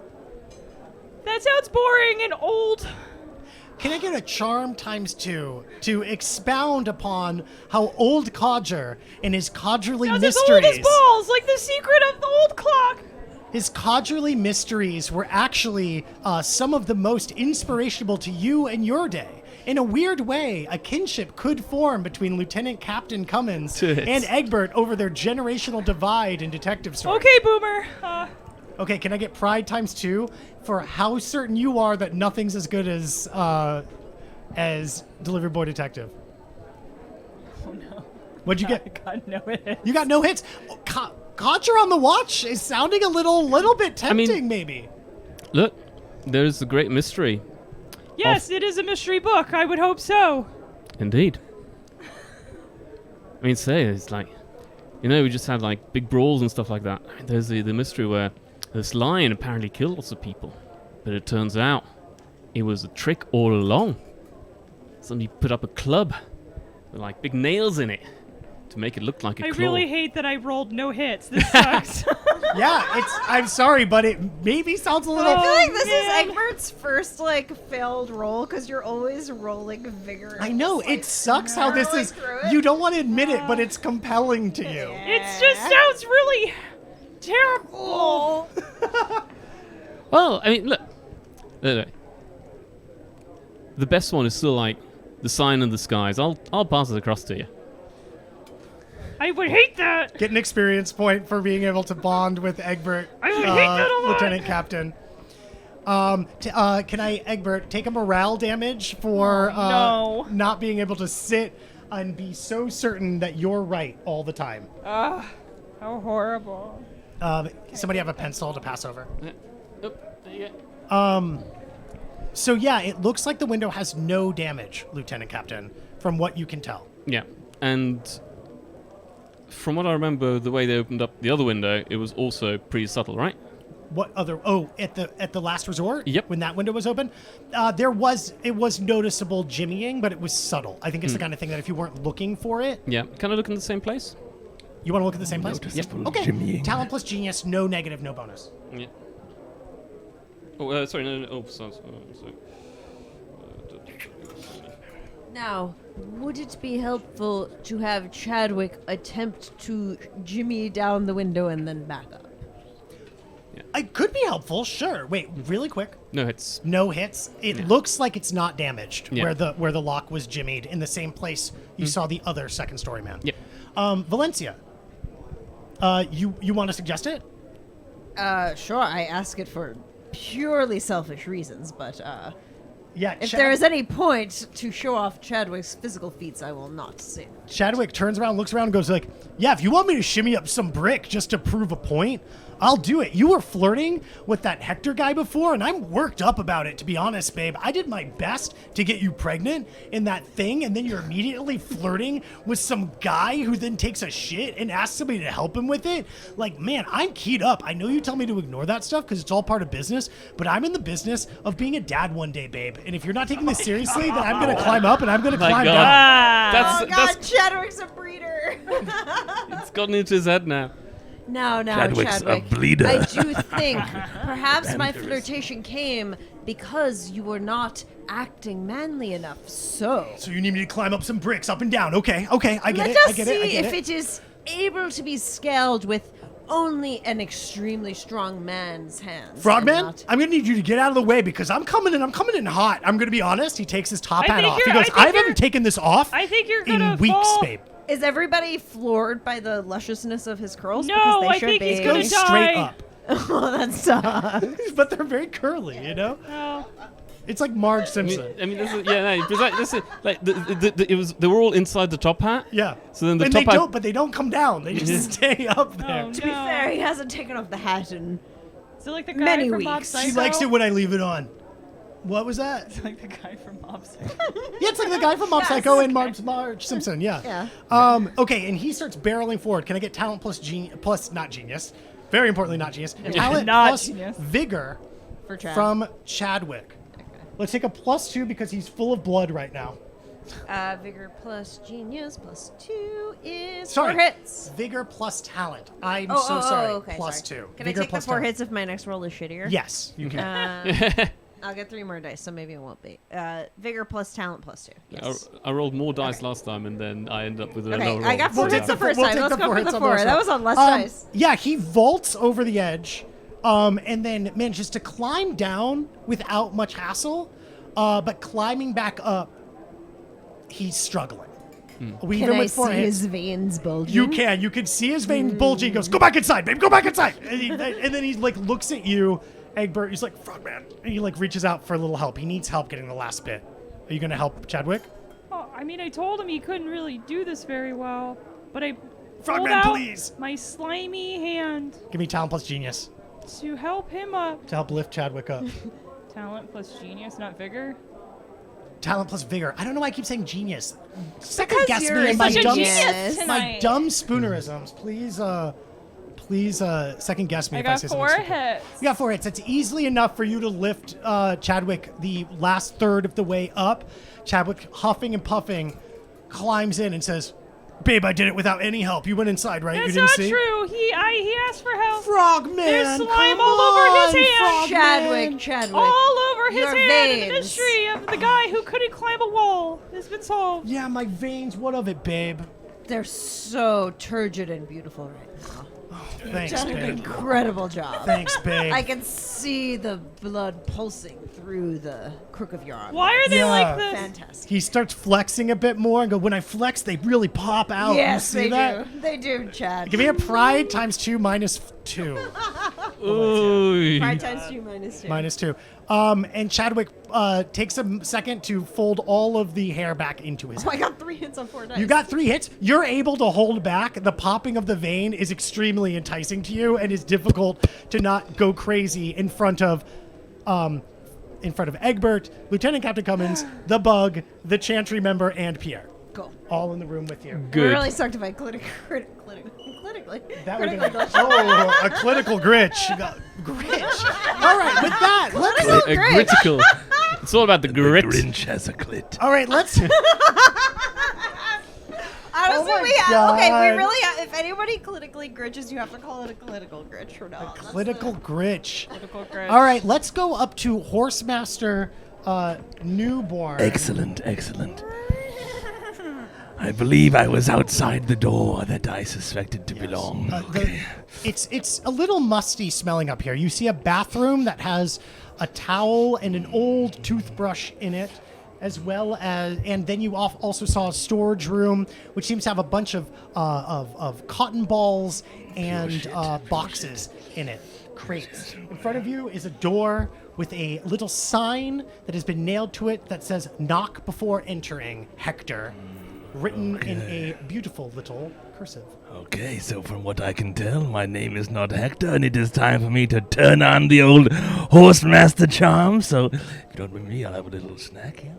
That sounds boring and old. Can I get a charm ×2 to expound upon how old Codger and his Codgerly Sounds as old as mysteries, balls, like the secret of the old clock. his Codgerly mysteries were actually some of the most inspirational to you and your day. In a weird way, a kinship could form between Lieutenant Captain Cummins and Egbert over their generational divide in detective stories. Okay, Boomer. Okay, can I get pride ×2 for how certain you are that nothing's as good as Delivery Boy Detective? Oh no. What'd you get? God, no it. You got no hits. Codger on the watch is sounding a little bit tempting, maybe. Look, there's the great mystery. Yes, it is a mystery book. I would hope so. Indeed. I mean, it's like, we just had like big brawls and stuff like that. I mean, there's the mystery where this lion apparently killed lots of people, but it turns out it was a trick all along. Somebody put up a club with like big nails in it to make it look like a I claw. really hate that I rolled no hits. This sucks. Yeah, I'm sorry, but it maybe sounds a little. I feel like this man. is Egbert's first failed roll because you're always rolling vigorously. I know, it sucks how this is. through it. You don't want to admit it, but it's compelling to you. It just sounds really terrible. Well, I mean, look. The best one is still like the sign in the skies. I'll pass it across to you. I would hate that. Get an experience point for being able to bond with Egbert, I would hate that a lot. Lieutenant Captain. Can I, Egbert, take a morale damage for no. not being able to sit and be so certain that you're right all the time? Ugh, how horrible. Somebody have a pencil to pass over. Oh, there you go. So yeah, it looks like the window has no damage, Lieutenant Captain, from what you can tell. Yeah, and from what I remember, the way they opened up the other window, it was also pretty subtle, right? What other? Oh, at the last resort. Yep. When that window was open, it was noticeable jimmying, but it was subtle. I think it's the kind of thing that if you weren't looking for it, Yeah. Can I look in the same place? you want to look at the same place. Noticeable Okay. jimmying. Talent plus genius, no negative, no bonus. Yeah. Oh, sorry, no. Oh, sorry. Now, would it be helpful to have Chadwick attempt to jimmy down the window and then back up? It could be helpful, sure. Wait, really quick. No, it's No hits. It looks like it's not damaged Yeah. where the lock was jimmied in the same place you saw the other second story man. Yep. Valencia. You want to suggest it? Sure, I ask it for purely selfish reasons, but Yeah, If there is any point to show off Chadwick's physical feats, I will not sing. Chadwick turns around, looks around, and goes like, yeah, if you want me to shimmy up some brick just to prove a point, I'll do it. You were flirting with that Hector guy before, and I'm worked up about it, to be honest, babe. I did my best to get you pregnant in that thing, and then you're immediately flirting with some guy who then takes a shit and asks somebody to help him with it. Like, man, I'm keyed up. I know you tell me to ignore that stuff because it's all part of business, but I'm in the business of being a dad one day, babe. And if you're not taking this seriously, then I'm going to climb up and I'm going to climb down. Ah. Oh God, Chadwick's a breeder. It's gotten into his head now. No, Chadwick's Chadwick. a bleeder. I do think perhaps my flirtation came because you were not acting manly enough. So So you need me to climb up some bricks, up and down. Okay, I get let it. us I get see it. I get if it is able to be scaled with only an extremely strong man's hands. and Frogman, not- I'm gonna need you to get out of the way because I'm coming in hot. I'm gonna be honest. He takes his top I hat think off. He you're- goes, I think I you're- haven't taken this off I think you're in gonna weeks, fall. babe. Is everybody floored by the lusciousness of his curls? No, because they I should think be. he's Go gonna straight die. up. Oh, that sucks. But they're very curly, you know? Oh. It's like Marge I Simpson. mean, this is this is like it was. They were all inside the top hat. Yeah. So then the and top hat. but they don't come down. They just stay up there. Oh, To be no. fair, he hasn't taken off the hat in Is it like the guy Many from Mob weeks. Psycho? She likes it when I leave it on. What was that? It's like the guy from Mob Psycho. Yeah, it's like the guy from Mob Yes. Psycho and Marge Simpson. Yeah. Yeah. Okay, and he starts barreling forward. Can I get talent plus not genius? Very importantly, not genius. Talent Not plus genius. vigor for Chad. from Chadwick. Let's take a +2 because he's full of blood right now. Vigor plus genius plus 2 is Sorry, 4 hits. vigor plus talent. I'm Oh, so sorry. okay, Plus sorry. 2. Can vigor I take the plus 4 talent. hits if my next roll is shittier? Yes, you can. I'll get 3 more dice, so maybe it won't be. Vigor plus talent plus 2. Yes. I rolled more dice last time, and then I ended up with another Okay, roll. I got 4 We'll hits take the first we'll time. take Let's the go four for hits the on the 4. first That one. was on less dice. Yeah, he vaults over the edge, and then manages to climb down without much hassle. But climbing back up, he's struggling. Can I see his veins bulging? You can. You can see his vein bulging. He goes, "Go back inside, babe. Go back inside." And then he like looks at you, Egbert. He's like, "Frogman," and he like reaches out for a little help. He needs help getting the last bit. Are you gonna help Chadwick? Oh, I mean, I told him he couldn't really do this very well, but I pulled Frogman, out please. my slimy hand Give me talent plus genius to help him up. to help lift Chadwick up. Talent plus genius, not vigor. Talent plus vigor. I don't know why I keep saying genius. Second Because guess you're me and my such a dumb, genius my tonight. dumb spoonerisms. Please, second guess me I if I got say 4 something stupid. hits. You got 4 hits. It's easily enough for you to lift Chadwick the last third of the way up. Chadwick, huffing and puffing, climbs in and says, "Babe, I did it without any help. You went inside, right? That's you didn't not see?" true. He asked for help. Frogman, There's slime come all over his on, hand. Frogman. Chadwick. All over his Your hand. veins. The mystery of the guy who couldn't climb a wall has been solved. Yeah, my veins. What of it, babe? They're so turgid and beautiful right now. Thanks, Done an babe. incredible job. Thanks, babe. I can see the blood pulsing through the crook of your arm. Why are they Yeah. like this? Fantastic. He starts flexing a bit more and go, "When I flex, they really pop out." Yes, you see they that? do. They do, Chad. Give me a pride times 2 minus 2. Ooh. Pride times 2 minus 2. Minus 2. And Chadwick takes a second to fold all of the hair back into his Oh, head. I got 3 hits on 4 dice. You got 3 hits. You're able to hold back. The popping of the vein is extremely enticing to you and is difficult to not go crazy in front of Egbert, Lieutenant Captain Cummins, the Bug, the Chantry member, and Pierre. Cool. All in the room with you. We're Good. really sucked if I critically. That would have been a clinical gritch. You got gritch. All right, with that, let's. A critical. It's all about the grit. Grinch has a clit. All right, let's. Honestly, Oh my we have. Okay, God. we really have. If anybody politically gritches, you have to call it a political gritch from now on. That's Clinical gritch. Political grit. All right, let's go up to Horsemaster Newborn. Excellent, excellent. I believe I was outside the door that I suspected to belong. It's a little musty smelling up here. You see a bathroom that has a towel and an old toothbrush in it, as well as, and then you also saw a storage room, which seems to have a bunch of cotton balls and boxes in it, crates. In front of you is a door with a little sign that has been nailed to it that says "Knock before entering, Hector," written in a beautiful little cursive. Okay, so from what I can tell, my name is not Hector, and it is time for me to turn on the old Horsemaster charm. So, if you don't mind me, I'll have a little snack here.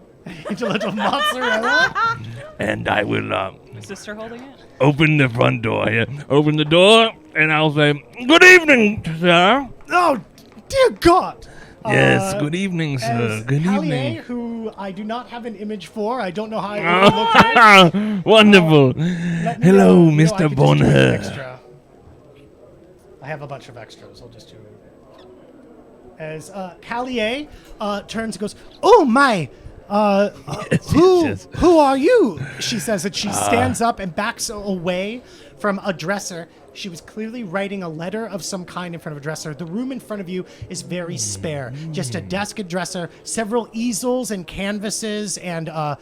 It's a little mozzarella. And I will My sister holding it? open the front door here. Open the door, and I'll say, "Good evening, sir." Oh, dear God. Yes, good evening, sir. As Good Callier, evening. who I do not have an image for, I don't know how I would look at it. Wonderful. Let me Hello, know. I Mr. could just do an Bonheur. extra. I have a bunch of extras. I'll just do it. As Callier turns and goes, "Oh my! Who are you?" She says that she stands up and backs away from a dresser. She was clearly writing a letter of some kind in front of a dresser. The room in front of you is very spare. Just a desk and dresser, several easels and canvases, and a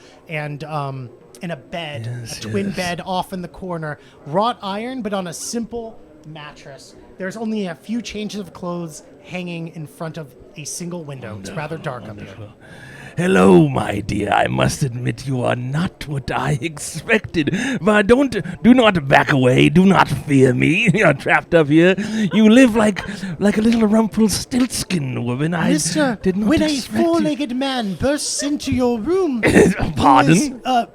bed, a twin bed off in the corner. Wrought iron, but on a simple mattress. There's only a few changes of clothes hanging in front of a single window. It's rather dark up here. Hello, my dear. I must admit you are not what I expected. But do not back away. Do not fear me. You're trapped up here. You live like a little Rumpelstiltskin woman. I Mister, did not when a expect four-legged man bursts into your room, Pardon? who is,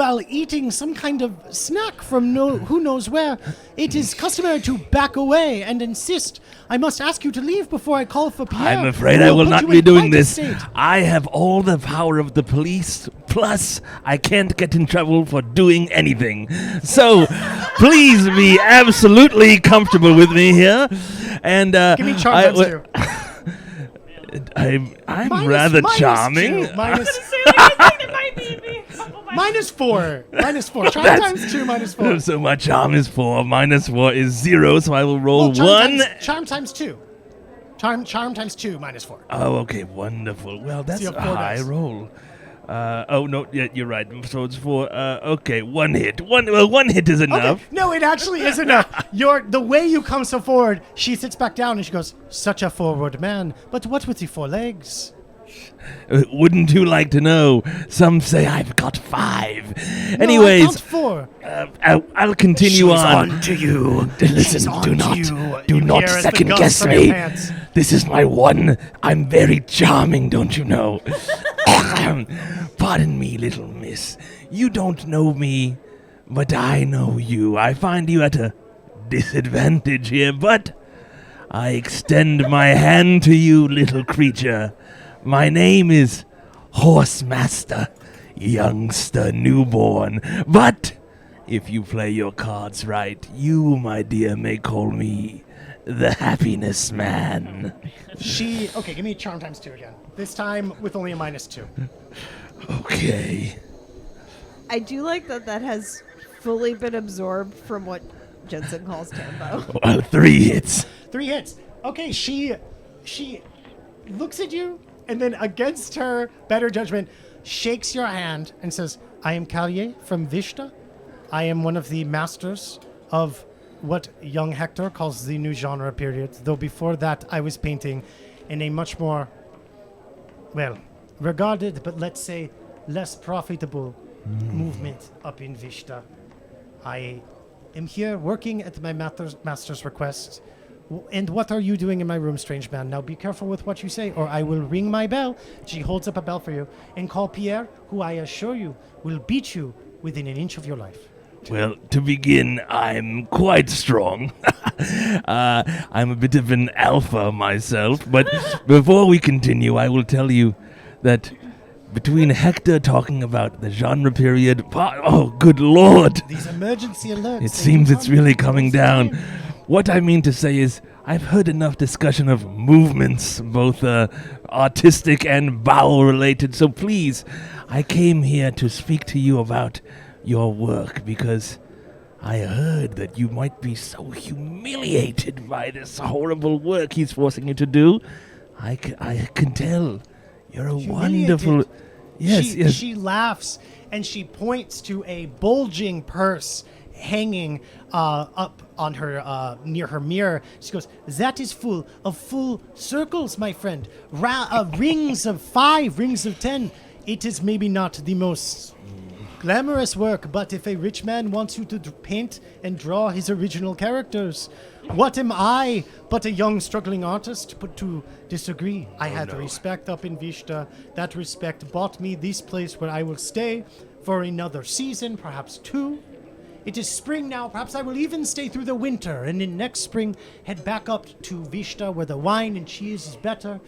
while eating some kind of snack from who knows where, it is customary to back away and insist, "I must ask you to leave before I call for Pierre." I'm afraid who I will put not you be in doing quite a this. state." I have all the power of the police, plus I can't get in trouble for doing anything. So, please be absolutely comfortable with me here. And Give me charm times two. I'm Minus- rather minus charming. two, minus, I think it might be me. Oh my minus four. Minus four. Charm That's- times two, minus four. So my charm is 4, minus 4 is 0, so I will roll Well, charm 1. Charm times two. Charm times two, minus four. Oh, okay, wonderful. Well, that's you a have 4 high dice. roll. Oh, no, yeah, you're right. So it's 4. Okay, 1 hit. One hit is enough. Okay. No, it actually is enough. The way you come so forward, she sits back down and she goes, "Such a forward man, but what with the 4 legs?" Wouldn't you like to know? Some say I've got 5. No, I Anyways, count 4. I'll continue on. to you. Listen, on do to not you. do You not hear as the second gust guess from your me. pants. This is my one. I'm very charming, don't you know? Pardon me, little miss. You don't know me, but I know you. I find you at a disadvantage here, but I extend my hand to you, little creature. My name is Horsemaster, youngster newborn. But if you play your cards right, you, my dear, may call me the happiness man. Okay, give me charm times 2 again. This time with only a minus 2. Okay. I do like that has fully been absorbed from what Jensen calls Tambo. Well, 3 hits. 3 hits. Okay, she looks at you and then against her better judgment shakes your hand and says, "I am Callier from Vishta. I am one of the masters of what young Hector calls the new genre period, though before that I was painting in a much more, well, regarded, but let's say less profitable movement up in Vishta. I am here working at my master's request. And what are you doing in my room, strange man? Now be careful with what you say, or I will ring my bell." She holds up a bell for you. "And call Pierre, who I assure you will beat you within an inch of your life." Well, to begin, I'm quite strong. I'm a bit of an alpha myself, but before we continue, I will tell you that between Hector talking about the genre period, oh, good lord! These emergency alerts. It seems it's really coming down. What I mean to say is, I've heard enough discussion of movements, both artistic and bowel-related, so please, I came here to speak to you about your work, because I heard that you might be so humiliated by this horrible work he's forcing you to do. I can tell. You're a wonderful... Yes, She laughs and she points to a bulging purse hanging up on her near her mirror. She goes, "That is full of full circles, my friend. Rings of 5, rings of 10. It is maybe not the most glamorous work, but if a rich man wants you to paint and draw his original characters, what am I but a young struggling artist but to disagree? I had respect up in Vishta. That respect bought me this place where I will stay for another season, perhaps 2. It is spring now. Perhaps I will even stay through the winter, and in next spring head back up to Vishta where the wine and cheese is better,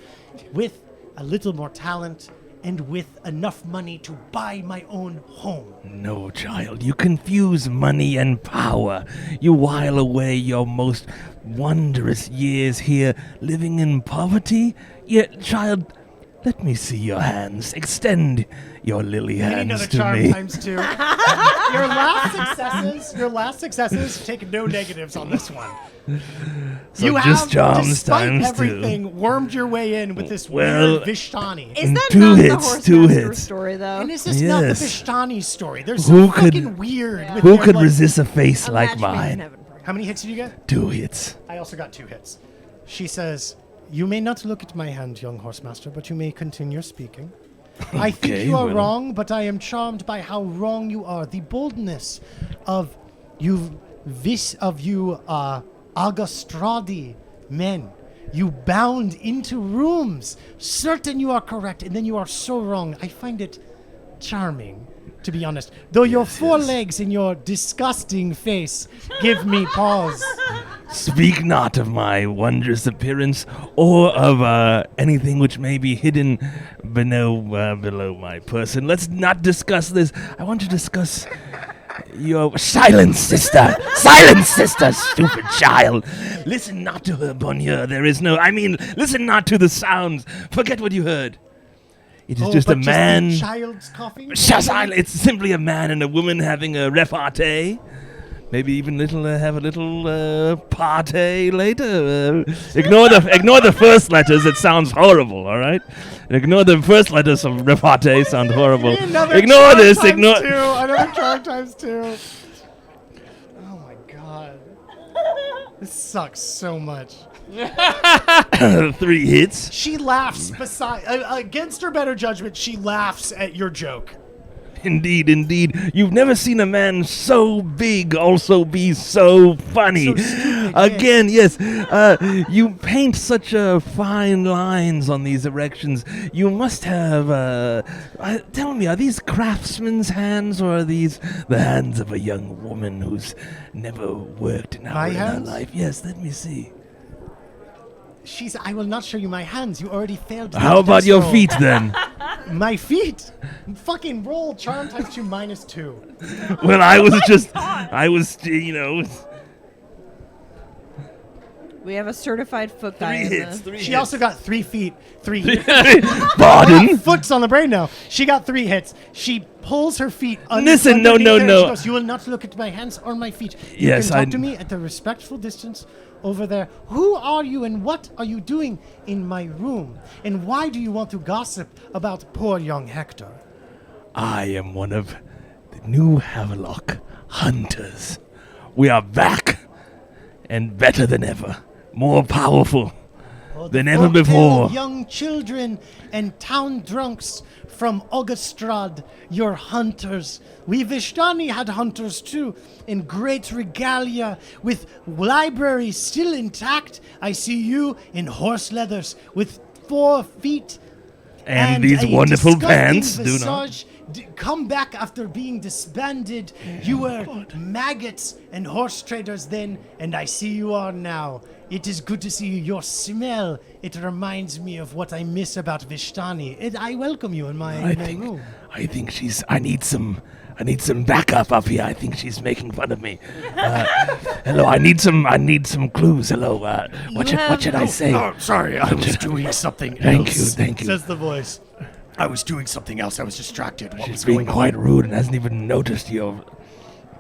with a little more talent and with enough money to buy my own home." No, child, you confuse money and power. You while away your most wondrous years here living in poverty. Yet, child, let me see your hands. Extend your lily I need hands another to charm me. times 2. Your last successes take no negatives on this one. So you just have, charms despite times everything, wormed your way in with this Well- weird Vishtani. Is that 2 not hits, the 2 Horsemaster hits. story, though? And is this not the Yes. Vishtani story? They're Who so could- fucking weird. With Who their, could like- resist a face A like match made in mine? heaven for you. How many hits did you get? 2 hits. I also got 2 hits. She says, "You may not look at my hand, young Horsemaster, but you may continue speaking. I think Okay, you are well. wrong, but I am charmed by how wrong you are. The boldness of you, Augustradi men. You bound into rooms, certain you are correct, and then you are so wrong. I find it charming, to be honest. Though your 4 legs and your disgusting face give me pause." Speak not of my wondrous appearance, or of anything which may be hidden below my person. Let's not discuss this. I want to discuss your... Silence, sister! Silence, sister, stupid child! Listen not to her, Bonnier. There is no... listen not to the sounds. Forget what you heard. It is just a but man... Just the child's coughing? Silence! It's simply a man and a woman having a repartee. Maybe even have a little party later. Ignore the first letters. It sounds horrible. All right. Ignore the first letters of repartee. Sound horrible. Ignore this. Ignore. Another charm times 2. Oh my god. This sucks so much. 3 hits. She laughs against her better judgment. She laughs at your joke. Indeed, indeed. You've never seen a man so big also be so funny. So stupid, Again, yes. You paint such fine lines on these erections. You must have... tell me, are these craftsmen's hands, or are these the hands of a young woman who's never worked in her hands? life? Yes, let me see. I will not show you my hands. You already failed. How about your feet, then? My feet? Fucking roll charm times 2 minus 2. Well, I was, We have a certified foot guy. 3 hits. She also got 3 feet. 3 Pardon? Foot's on the brain now. She got 3 hits. She pulls her feet Listen, no. underneath her and she goes, "You will not look at my hands or my feet. You Yes, can talk to me at a respectful distance over there. Who are you and what are you doing in my room? And why do you want to gossip about poor young Hector?" I am one of the new Haverlock Hunters. We are back, and better than ever. More powerful than ever Folktale before. of young children and town drunks from Augustrad, your hunters. We Vishtani had hunters too, in great regalia, with libraries still intact. I see you in horse leathers with 4 feet. And these a wonderful disgusting pants do not. visage. Come back after being disbanded. You were maggots and horse traders then, and I see you are now. It is good to see you. Your smell, it reminds me of what I miss about Vishtani. I welcome you in my room. I think she's. I need some backup up here. I think she's making fun of me. Hello. I need some clues. Hello. What should I say? Oh, sorry, I was doing something Thank else. you. Says the voice. I was doing something else. I was distracted. What was She's being going quite on? rude and hasn't even noticed your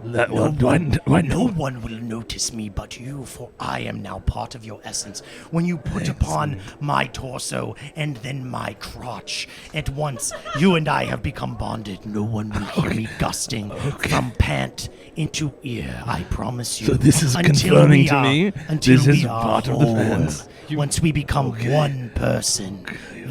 No one will notice me but you, for I am now part of your essence. When you put upon my torso and then my crotch, at once you and I have become bonded. No one will hear me gusting from pant into ear, I promise you. So this is confirming to me this is part of the fans. Once we become one person,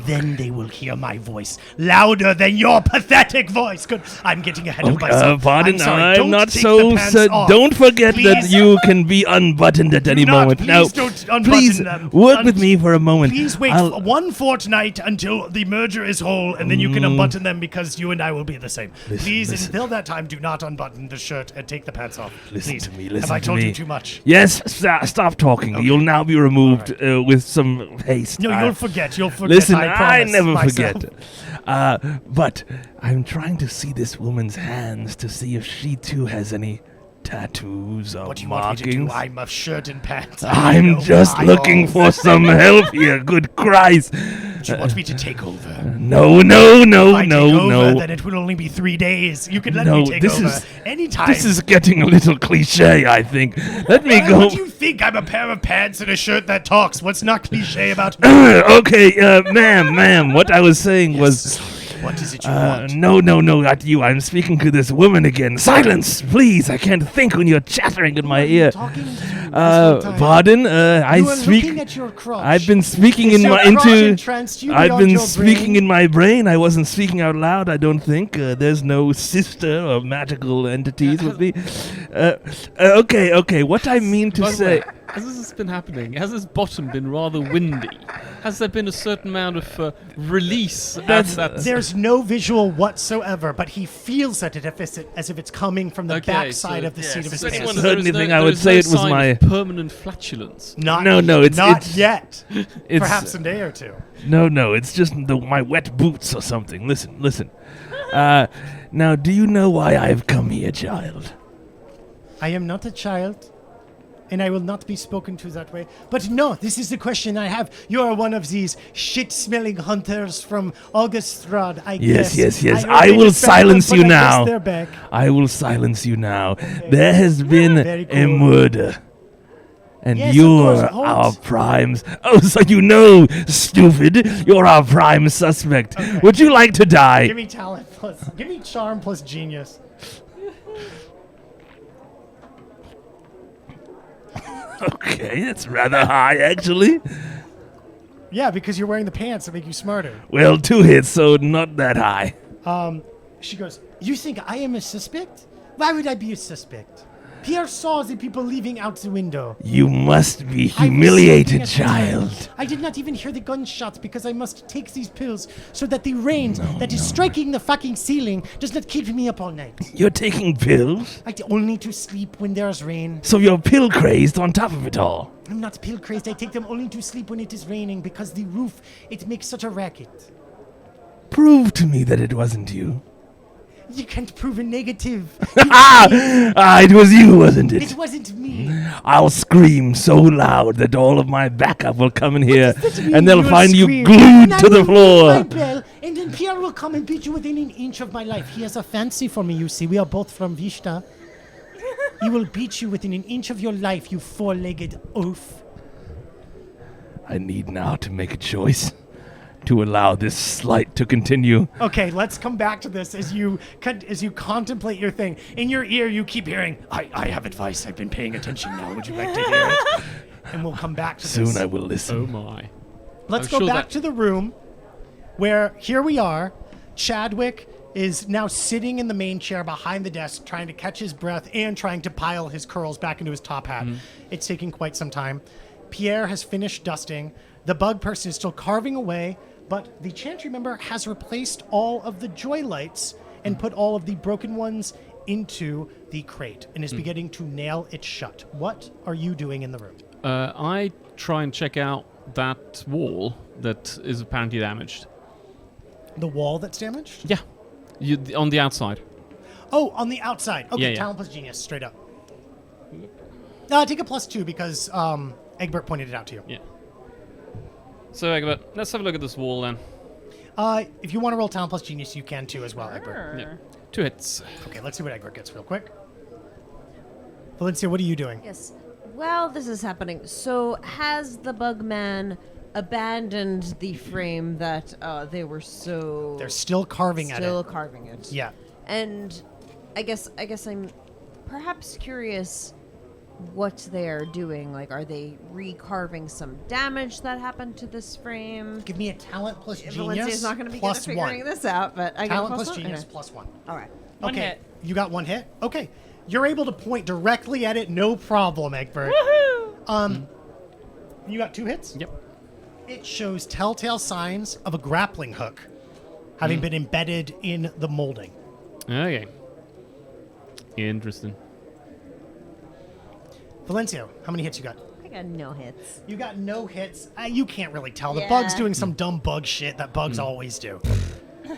then they will hear my voice louder than your pathetic voice. Good. I'm getting ahead of myself. Pardon, I'm sorry. I'm Don't not take so the pants certain. off. Don't forget that Please. you can be unbuttoned at any moment. Please Now, don't unbutton please them. work with me for a moment. Please wait one fortnight until the merger is whole, and then you can unbutton them because you and I will be the same. Please, until that time, do not unbutton the shirt and take the pants off. Listen Please. to me. Listen Have I to told me. you too much? Yes, stop talking. Okay. You'll now be removed with some haste. No, you'll forget. You'll forget. Listen, I I promise never myself. forget. But I'm trying to see this woman's hands to see if she too has any tattoos or What do you want me to do? markings. I'm a shirt and pants. I'm just looking for some help here. Good Christ! Do you want me to take over? No, If I take over, no. then it will only be 3 days. You can let No, me take this over is- anytime. This is getting a little cliche, I think. Let me Why go. would you think I'm a pair of pants and a shirt that talks? What's not cliche about me? Okay, ma'am. What I was saying was. Sorry, what is it you want? No, not you. I'm speaking to this woman again. Silence, please. I can't think when you're chattering in my ear. Talking to this whole time. Pardon. I You are speak. looking at your crotch. I've been speaking Is in your my crotch into. entranced you I've beyond been your speaking brain? in my brain. I wasn't speaking out loud. I don't think. There's no sister or magical entities with me. Okay. What I mean to By the say. way, as this has been happening, has this bottom been rather windy? Has there been a certain amount of release? There's no visual whatsoever, but he feels at it as if it's coming from the Okay, backside so- of the seat of his If pants. anyone heard anything, I would say it was sign my- of permanent flatulence. Not, No, it's- not it's- yet. It's, Perhaps a day or two. No. It's just my wet boots or something. Listen. Now, do you know why I've come here, child? I am not a child, and I will not be spoken to that way. But no, this is the question I have. You are one of these shit-smelling hunters from Augustrad, I guess. Yes. heard I they will just back silence up, you but I guess now. they're back. I will silence you now. There has been Very a cool. murder. And Yes, of you're course, hold. our primes. Oh, so you know, stupid. You're our prime suspect. Okay. Would you like to die? Give me talent plus, give me charm plus genius. Okay, that's rather high, actually. Yeah, because you're wearing the pants that make you smarter. Well, 2 hits, so not that high. She goes, you think I am a suspect? Why would I be a suspect? Pierre saw the people leaving out the window. You must be I was humiliated, sleeping at the time. child. I did not even hear the gunshots because I must take these pills so that the rain that is striking the fucking ceiling does not keep me up all night. You're taking pills? I only to sleep when there's rain. So you're pill crazed on top of it all. I'm not pill crazed. I take them only to sleep when it is raining because the roof, it makes such a racket. Prove to me that it wasn't you. You can't prove a negative. It was you, wasn't It it? wasn't me. I'll scream so loud that all of my backup will come in here, What does that mean, and they'll you'll find you scream? glued And I to the will ring my floor. bell, and then Pierre will come and beat you within an inch of my life. He has a fancy for me, you see. We are both from Vishta. He will beat you within an inch of your life, you four-legged oaf. I need now to make a choice to allow this slight to continue. Okay, let's come back to this as you contemplate your thing. In your ear, you keep hearing, I have advice. I've been paying attention now. Would you like to hear it? And we'll come back to Soon this. I will listen. Oh my. Let's I'm go sure back that- to the room where here we are. Chadwick is now sitting in the main chair behind the desk, trying to catch his breath and trying to pile his curls back into his top hat. It's taking quite some time. Pierre has finished dusting. The bug person is still carving away, but the chantry member has replaced all of the joy lights and put all of the broken ones into the crate and is beginning to nail it shut. What are you doing in the room? I try and check out that wall that is apparently damaged. The wall that's damaged? Yeah. On the outside. Oh, on the outside. Okay, Yeah. talent plus genius, straight up. Take a +2 because Egbert pointed it out to you. Yeah. So, Egbert, let's have a look at this wall then. If you want to roll talent plus genius, you can too as well, Egbert. Yeah. 2 hits. Okay, let's see what Egbert gets real quick. Valencia, what are you doing? Yes. While this is happening, so has the Bugman abandoned the frame that they were so... They're still carving at it. Still carving it. Yeah. And I guess I'm perhaps curious what they're doing. Like, are they recarving some damage that happened to this frame? Give me a talent plus genius. Valencia's not going to be good at figuring this out, but I Talent got plus one? genius Okay. plus 1. All right. One Okay. hit. You got 1 hit? Okay. You're able to point directly at it, no problem, Egbert. Woohoo! You got 2 hits? Yep. It shows telltale signs of a grappling hook having been embedded in the molding. Okay. Interesting. Valencio, how many hits you got? I got no hits. You got no hits. You can't really tell. The Yeah. bug's doing some dumb bug shit that bugs always do.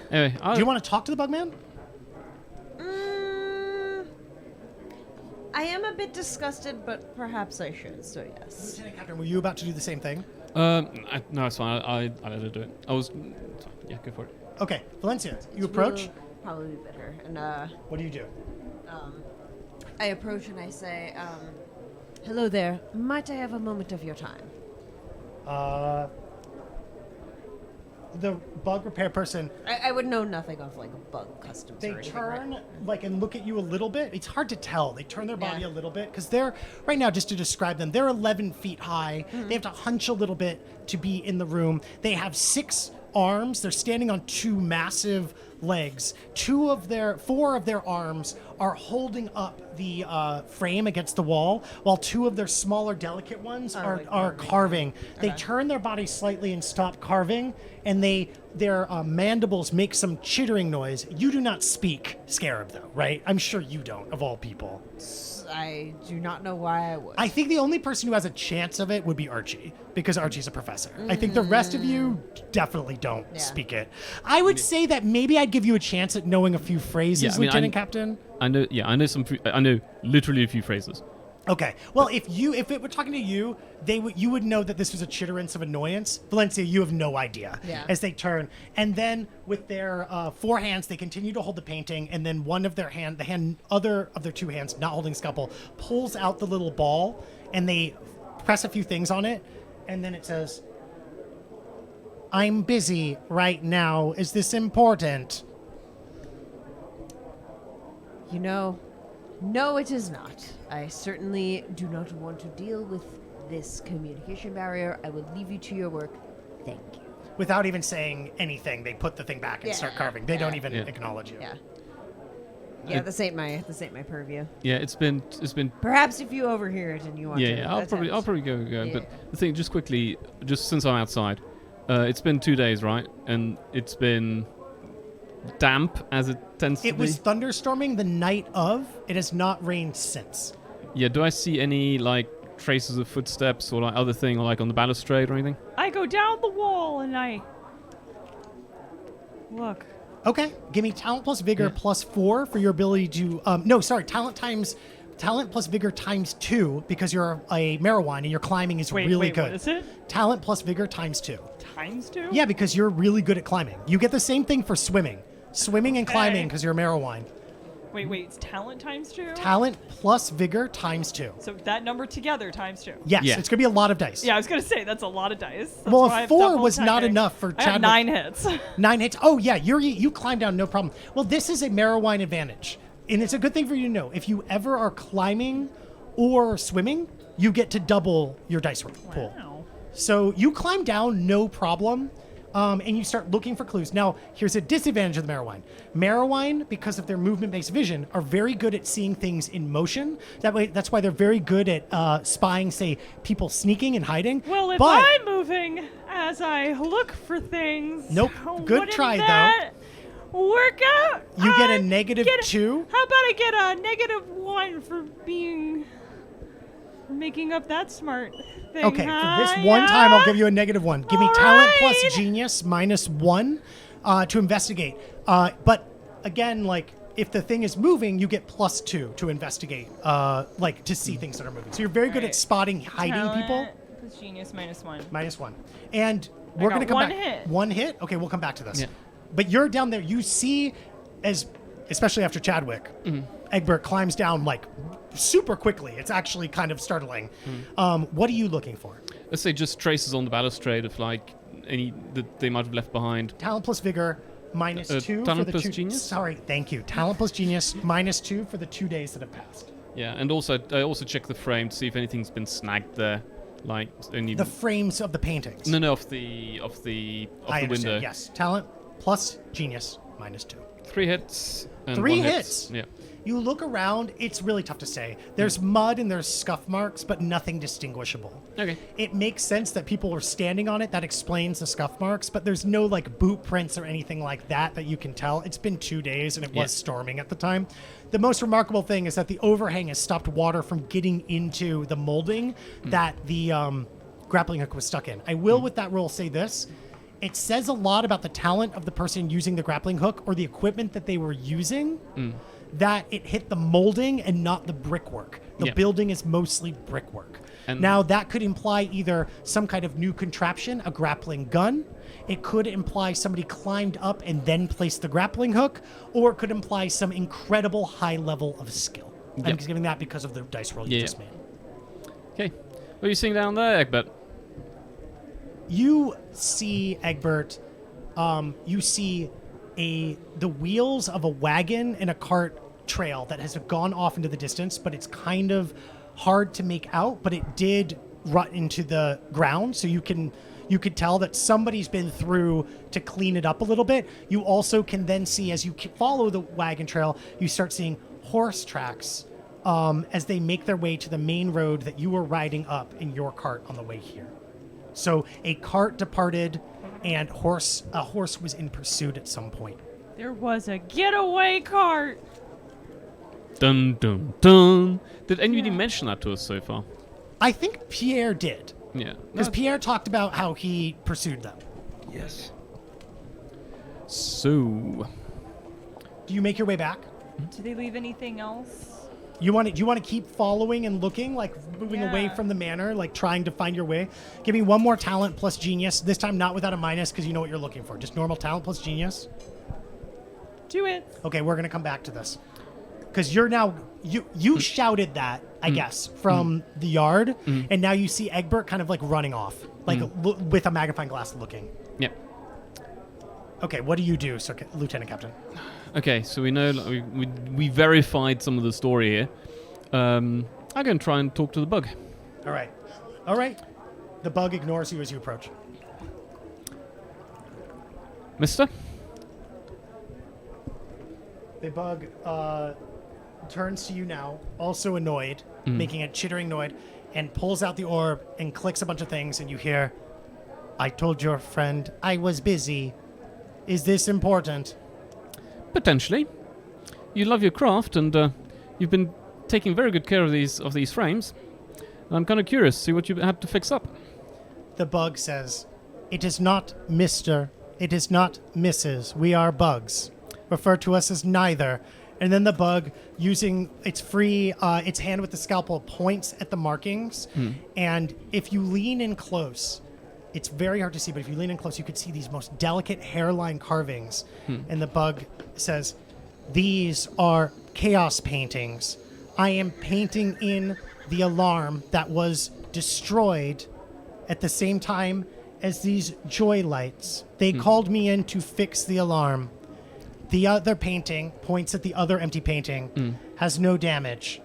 Anyway, Do you want to talk to the bug man? I am a bit disgusted, but perhaps I should, so yes. Lieutenant Captain, were you about to do the same thing? no, it's fine. I let her do it. I was. Yeah, go for it. Okay, Valencia, you approach. Will probably be better. And What do you do? I approach and I say, hello there. Might I have a moment of your time? The bug repair person, I would know nothing of like bug customs they or anything, right? turn like and look at you a little bit. It's hard to tell. They turn their body Yeah. a little bit because they're right now. Just to describe them, they're 11 feet high. They have to hunch a little bit to be in the room. They have 6 arms. They're standing on 2 massive legs. 4 of their arms are holding up the frame against the wall, while 2 of their smaller, delicate ones are carving. They turn their body slightly and stop carving, and their mandibles make some chittering noise. You do not speak Scarab, though, right? I'm sure you don't, of all people. I do not know why I would. I think the only person who has a chance of it would be Archie, because Archie's a professor. I think the rest of you definitely don't speak it. I would say that maybe I'd give you a chance at knowing a few phrases, Yeah, I mean, Lieutenant Captain. I know. Yeah, I know some. I know literally a few phrases. Okay. Well, if it were talking to you, you would know that this was a chitterance of annoyance. Valencia, you have no idea. Yeah. As they turn, and then with their 4 hands, they continue to hold the painting, and then one of their other of their 2 hands, not holding scalpel, pulls out the little ball, and they press a few things on it, and then it says, "I'm busy right now. Is this important?" You know, no, it is not. I certainly do not want to deal with this communication barrier. I will leave you to your work. Thank you. Without even saying anything, they put the thing back and start carving. They don't even Yeah. acknowledge you. Yeah. Yeah, this ain't my purview. Yeah, it's been. Perhaps if you overhear it and you want to. Yeah, I'll attempt. probably go. Yeah. But the thing, just quickly, just since I'm outside, it's been 2 days, right? And it's been damp as it tends to It be. was thunderstorming the night of. It has not rained since. Yeah. Do I see any like traces of footsteps or like other thing, or like on the balustrade or anything? I go down the wall and I look. Okay, give me talent plus vigor plus 4 for your ability to. Talent plus vigor times 2 because you're a Marowine and your climbing is really Wait, good. what is it? Talent plus vigor times 2. Times 2? Yeah, because you're really good at climbing. You get the same thing for swimming. Swimming and climbing because you're a Marowine. Wait, it's talent times 2? Talent plus vigor times 2. So that number together times 2. Yes, Yeah. it's going to be a lot of dice. Yeah, I was gonna say that's a lot of dice. That's Well, why a I've 4 double was not attacking. enough for I have Chadwick. 9 hits. 9 hits. Oh, yeah, you climb down, no problem. Well, this is a Marowine advantage. And it's a good thing for you to know. If you ever are climbing or swimming, you get to double your dice pool. Wow. So you climb down, no problem. And you start looking for clues. Now, here's a disadvantage of the Marowine. Marowine, because of their movement-based vision, are very good at seeing things in motion. That's why they're very good at spying, say, people sneaking and hiding. Well, if but I'm moving as I look for things, Nope. Good wouldn't try, though. that work out? You get a I negative get a- 2. How about I get a -1 for making up that smart thing? Okay, for this huh? one time, Yeah? I'll give you a -1. Give me All talent right. plus genius -1 to investigate. But again, like, if the thing is moving, you get +2 to investigate, like, to see things that are moving. So you're very good at Right. spotting hiding Talent people. plus genius -1. -1. And we're got going to come one back. hit. 1 hit? Okay, we'll come back to this. Yeah. But you're down there. You see, as especially after Chadwick. Egbert climbs down like super quickly. It's actually kind of startling. What are you looking for? Let's say just traces on the balustrade of like any that they might have left behind. Talent plus vigor, minus 2 talent for the plus 2. genius? Sorry, thank you. Talent plus genius, minus 2 for the 2 days that have passed. Yeah, and also I also check the frame to see if anything's been snagged there, like any. The frames of the paintings. No, of the I window. understand. Yes, talent plus genius, minus 2. 3 hits. And 3 1 hits. Yeah. You look around, it's really tough to say. There's mud and there's scuff marks, but nothing distinguishable. Okay. It makes sense that people were standing on it. That explains the scuff marks, but there's no like boot prints or anything like that you can tell. It's been 2 days and it was storming at the time. The most remarkable thing is that the overhang has stopped water from getting into the molding that the grappling hook was stuck in. I will, with that roll, say this. It says a lot about the talent of the person using the grappling hook or the equipment that they were using that it hit the molding and not the brickwork. The building is mostly brickwork. And now, that could imply either some kind of new contraption, a grappling gun. It could imply somebody climbed up and then placed the grappling hook, or it could imply some incredible high level of skill. I'm just giving that because of the dice roll you just made. Okay. What are you seeing down there, Egbert? You see, Egbert, you see the wheels of a wagon and a cart trail that has gone off into the distance, but it's kind of hard to make out, but it did rut into the ground, so you could tell that somebody's been through to clean it up a little bit. You also can then see, as you follow the wagon trail, you start seeing horse tracks as they make their way to the main road that you were riding up in your cart on the way here. So a cart departed, and a horse was in pursuit at some point. There was a getaway cart. Dun dun dun. Did anybody mention that to us so far? I think Pierre did. Yeah. Because Pierre talked about how he pursued them. Yes. So. Do you make your way back? Did they leave anything else? Do you want to keep following and looking, like moving away from the manor, like trying to find your way? Give me one more talent plus genius. This time not without a minus, because you know what you're looking for. Just normal talent plus genius. Do it. Okay, we're gonna come back to this. Because you're now you shouted that, I guess, from the yard, and now you see Egbert kind of like running off, like with a magnifying glass looking. Yeah. Okay, what do you do, Lieutenant Captain? Okay, so we know we verified some of the story here. I'm going to try and talk to the bug. All right. The bug ignores you as you approach. Mister? The bug turns to you now, also annoyed, making a chittering noise, and pulls out the orb and clicks a bunch of things, and you hear, "I told your friend I was busy. Is this important?" Potentially. You love your craft, and you've been taking very good care of these frames. I'm kind of curious to see what you had to fix up. The bug says, "It is not Mr. It is not Mrs. We are bugs. Refer to us as neither." And then the bug, using its hand with the scalpel, points at the markings. And if you lean in close, it's very hard to see, but if you lean in close, you could see these most delicate hairline carvings. And the bug says, "These are chaos paintings. I am painting in the alarm that was destroyed at the same time as these joy lights. They called me in to fix the alarm. The other painting," points at the other empty painting, "has no damage.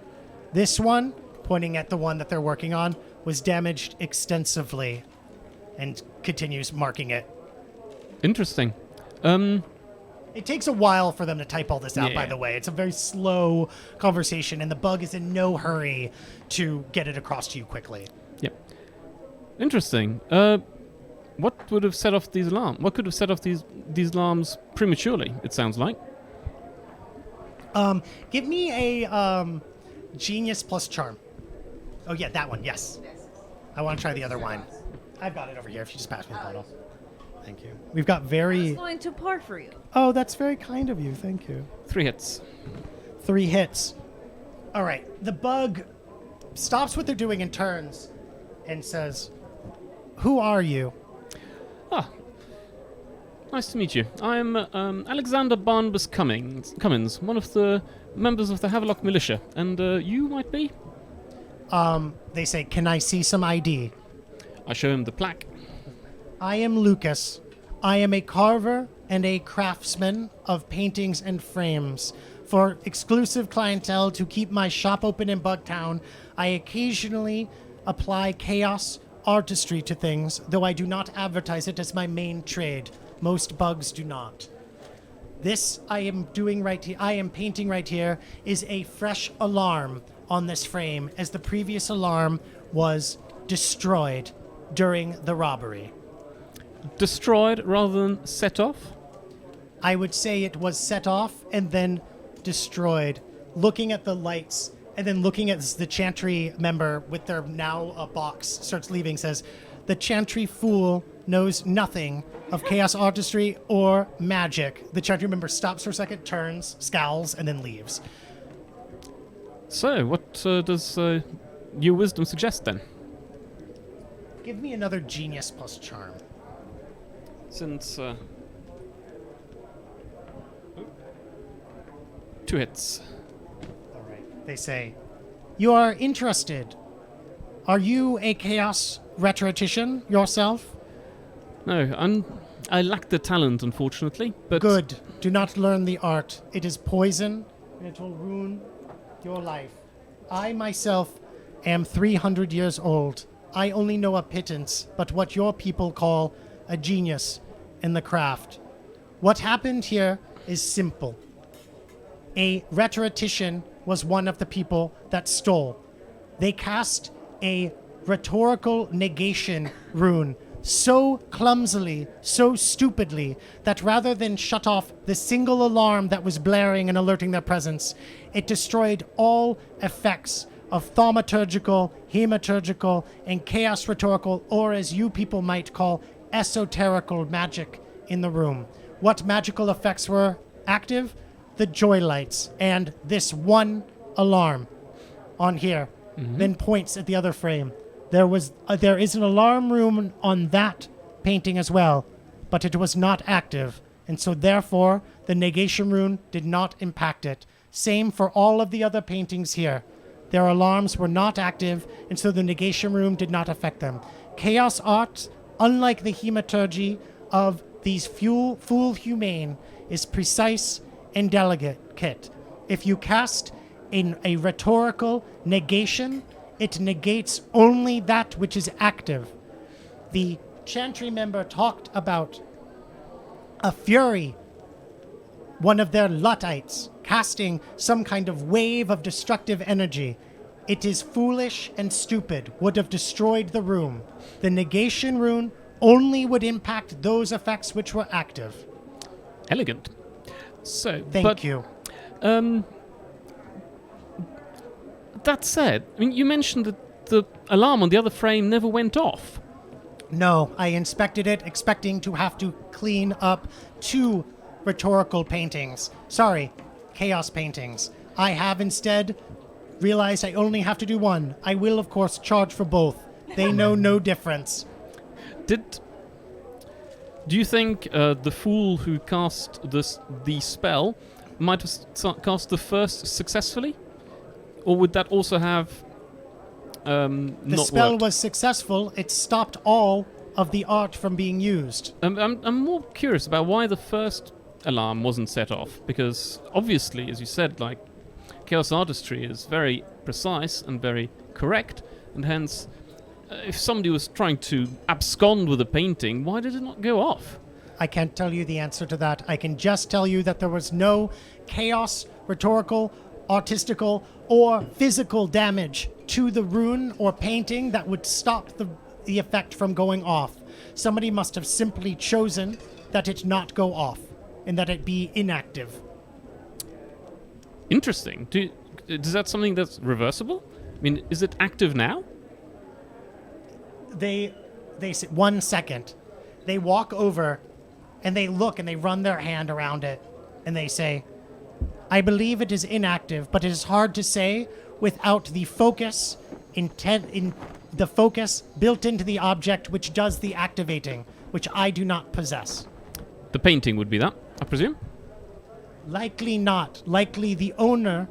This one," pointing at the one that they're working on, "was damaged extensively," and continues marking it. Interesting. It takes a while for them to type all this out, by Yeah. the way. It's a very slow conversation, and the bug is in no hurry to get it across to you quickly. Yep. Interesting. What would have set off these alarms? What could have set off these alarms prematurely? It sounds like. Give me a genius plus charm. Oh yeah, that one. Yes. I want to try the other wine. I've got it over here. If you just pass me the bottle. Thank you. We've got I very. was going to pour for you. Oh, that's very kind of you. Thank you. 3 hits. 3 hits. All right. The bug stops what they're doing and turns and says, "Who are you?" Nice to meet you. I'm Alexander Barnabas Cummins, one of the members of the Haverlock Militia. And you might be? They say, can I see some ID? I show him the plaque. I am Lucus. I am a carver and a craftsman of paintings and frames. For exclusive clientele to keep my shop open in Bugtown, I occasionally apply chaos artistry to things, though I do not advertise it as my main trade. Most bugs do not. This I am painting right here, is a fresh alarm on this frame, as the previous alarm was destroyed during the robbery. Destroyed rather than set off? I would say it was set off and then destroyed. Looking at the lights and then looking at the Chantry member with their now a box starts leaving, says, the Chantry fool knows nothing of chaos artistry or magic. The Chantry member stops for a second, turns, scowls, and then leaves. So, what does your wisdom suggest then? Give me another genius plus charm. Since 2 hits. All right. They say, you are interested. Are you a chaos rhetorician yourself? No, I lack the talent, unfortunately. But Good. Do not learn the art. It is poison, and it will ruin your life. I myself am 300 years old. I only know a pittance, but what your people call a genius in the craft. What happened here is simple. A rhetorician was one of the people that stole. They cast a rhetorical negation rune so clumsily, so stupidly, that rather than shut off the single alarm that was blaring and alerting their presence, it destroyed all effects of thaumaturgical, hematurgical, and chaos rhetorical, or as you people might call, esoterical magic in the room. What magical effects were active? The joy lights and this one alarm on here. Then points at the other frame. There is an alarm rune on that painting as well, but it was not active, and so therefore the negation rune did not impact it. Same for all of the other paintings here. Their alarms were not active, and so the negation rune did not affect them. Chaos art, unlike the hematurgy of these fool humane, is precise and delicate. If you cast in a rhetorical negation, it negates only that which is active. The Chantry member talked about a fury, one of their Luddites, casting some kind of wave of destructive energy. It is foolish and stupid, would have destroyed the room. The negation rune only would impact those effects which were active. Elegant. So, Thank you. That said, I mean, you mentioned that the alarm on the other frame never went off. No, I inspected it, expecting to have to clean up 2 rhetorical paintings. Sorry, chaos paintings. I have instead realized I only have to do 1. I will, of course, charge for both. They know no difference. Do you think the fool who cast the spell might have cast the first successfully? Or would that also have The spell was successful. It stopped all of the art from being used. I'm more curious about why the first alarm wasn't set off, because obviously, as you said, like, chaos artistry is very precise and very correct, and hence, if somebody was trying to abscond with a painting, why did it not go off? I can't tell you the answer to that. I can just tell you that there was no chaos, rhetorical, artistical, or physical damage to the rune or painting that would stop the effect from going off. Somebody must have simply chosen that it not go off and that it be inactive. Interesting. Is that something that's reversible? I mean, is it active now? They say 1 second. They walk over and they look and they run their hand around it and they say, I believe it is inactive, but it is hard to say without the focus the focus built into the object which does the activating, which I do not possess. The painting would be that, I presume? Likely not. Likely the owner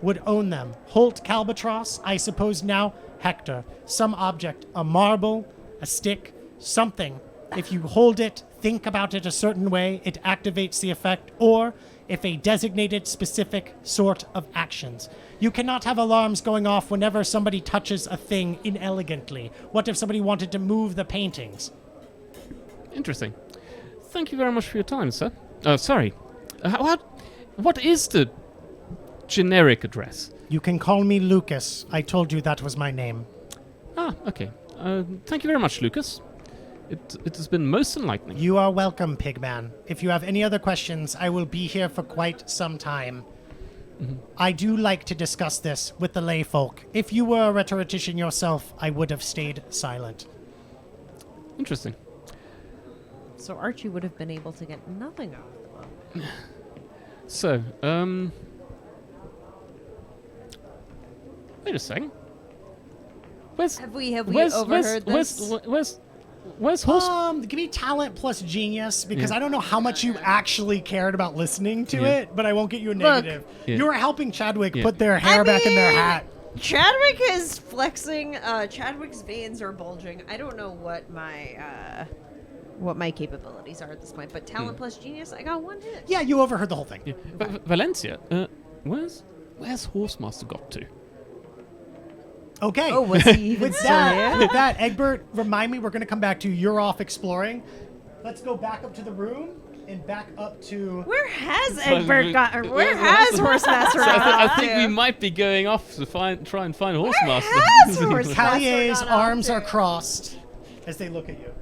would own them. Holt Calbatross, I suppose now Hector. Some object, a marble, a stick, something. If you hold it, think about it a certain way, it activates the effect, or if a designated specific sort of actions. You cannot have alarms going off whenever somebody touches a thing inelegantly. What if somebody wanted to move the paintings? Interesting. Thank you very much for your time, sir. Sorry. What is the generic address? You can call me Lucus. I told you that was my name. Ah, okay. Thank you very much, Lucas. It has been most enlightening. You are welcome, Pigman. If you have any other questions, I will be here for quite some time. Mm-hmm. I do like to discuss this with the lay folk. If you were a rhetorician yourself, I would have stayed silent. Interesting. So Archie would have been able to get nothing out of the book. So, wait a second. Have we overheard this? Where's Horse? Give me talent plus genius, because I don't know how much you actually cared about listening to Yeah. it, but I won't get you a negative. Yeah. You were helping Chadwick Yeah. put their hair back in their hat. Chadwick is flexing. Chadwick's veins are bulging. I don't know what my capabilities are at this point, but talent plus genius, I got one hit. Yeah, you overheard the whole thing. Yeah. Valencia, where's Horsemaster got to? Okay. Oh, was he even With still that, here? with that, Egbert, remind me, we're going to come back to you're off exploring. Let's go back up to the room and back up to... Where has Egbert gone? Where has Horsemaster So gone? I think we might be going off to try and find Horsemaster. has Horsemaster Callier's gone off arms to? are crossed as they look at you.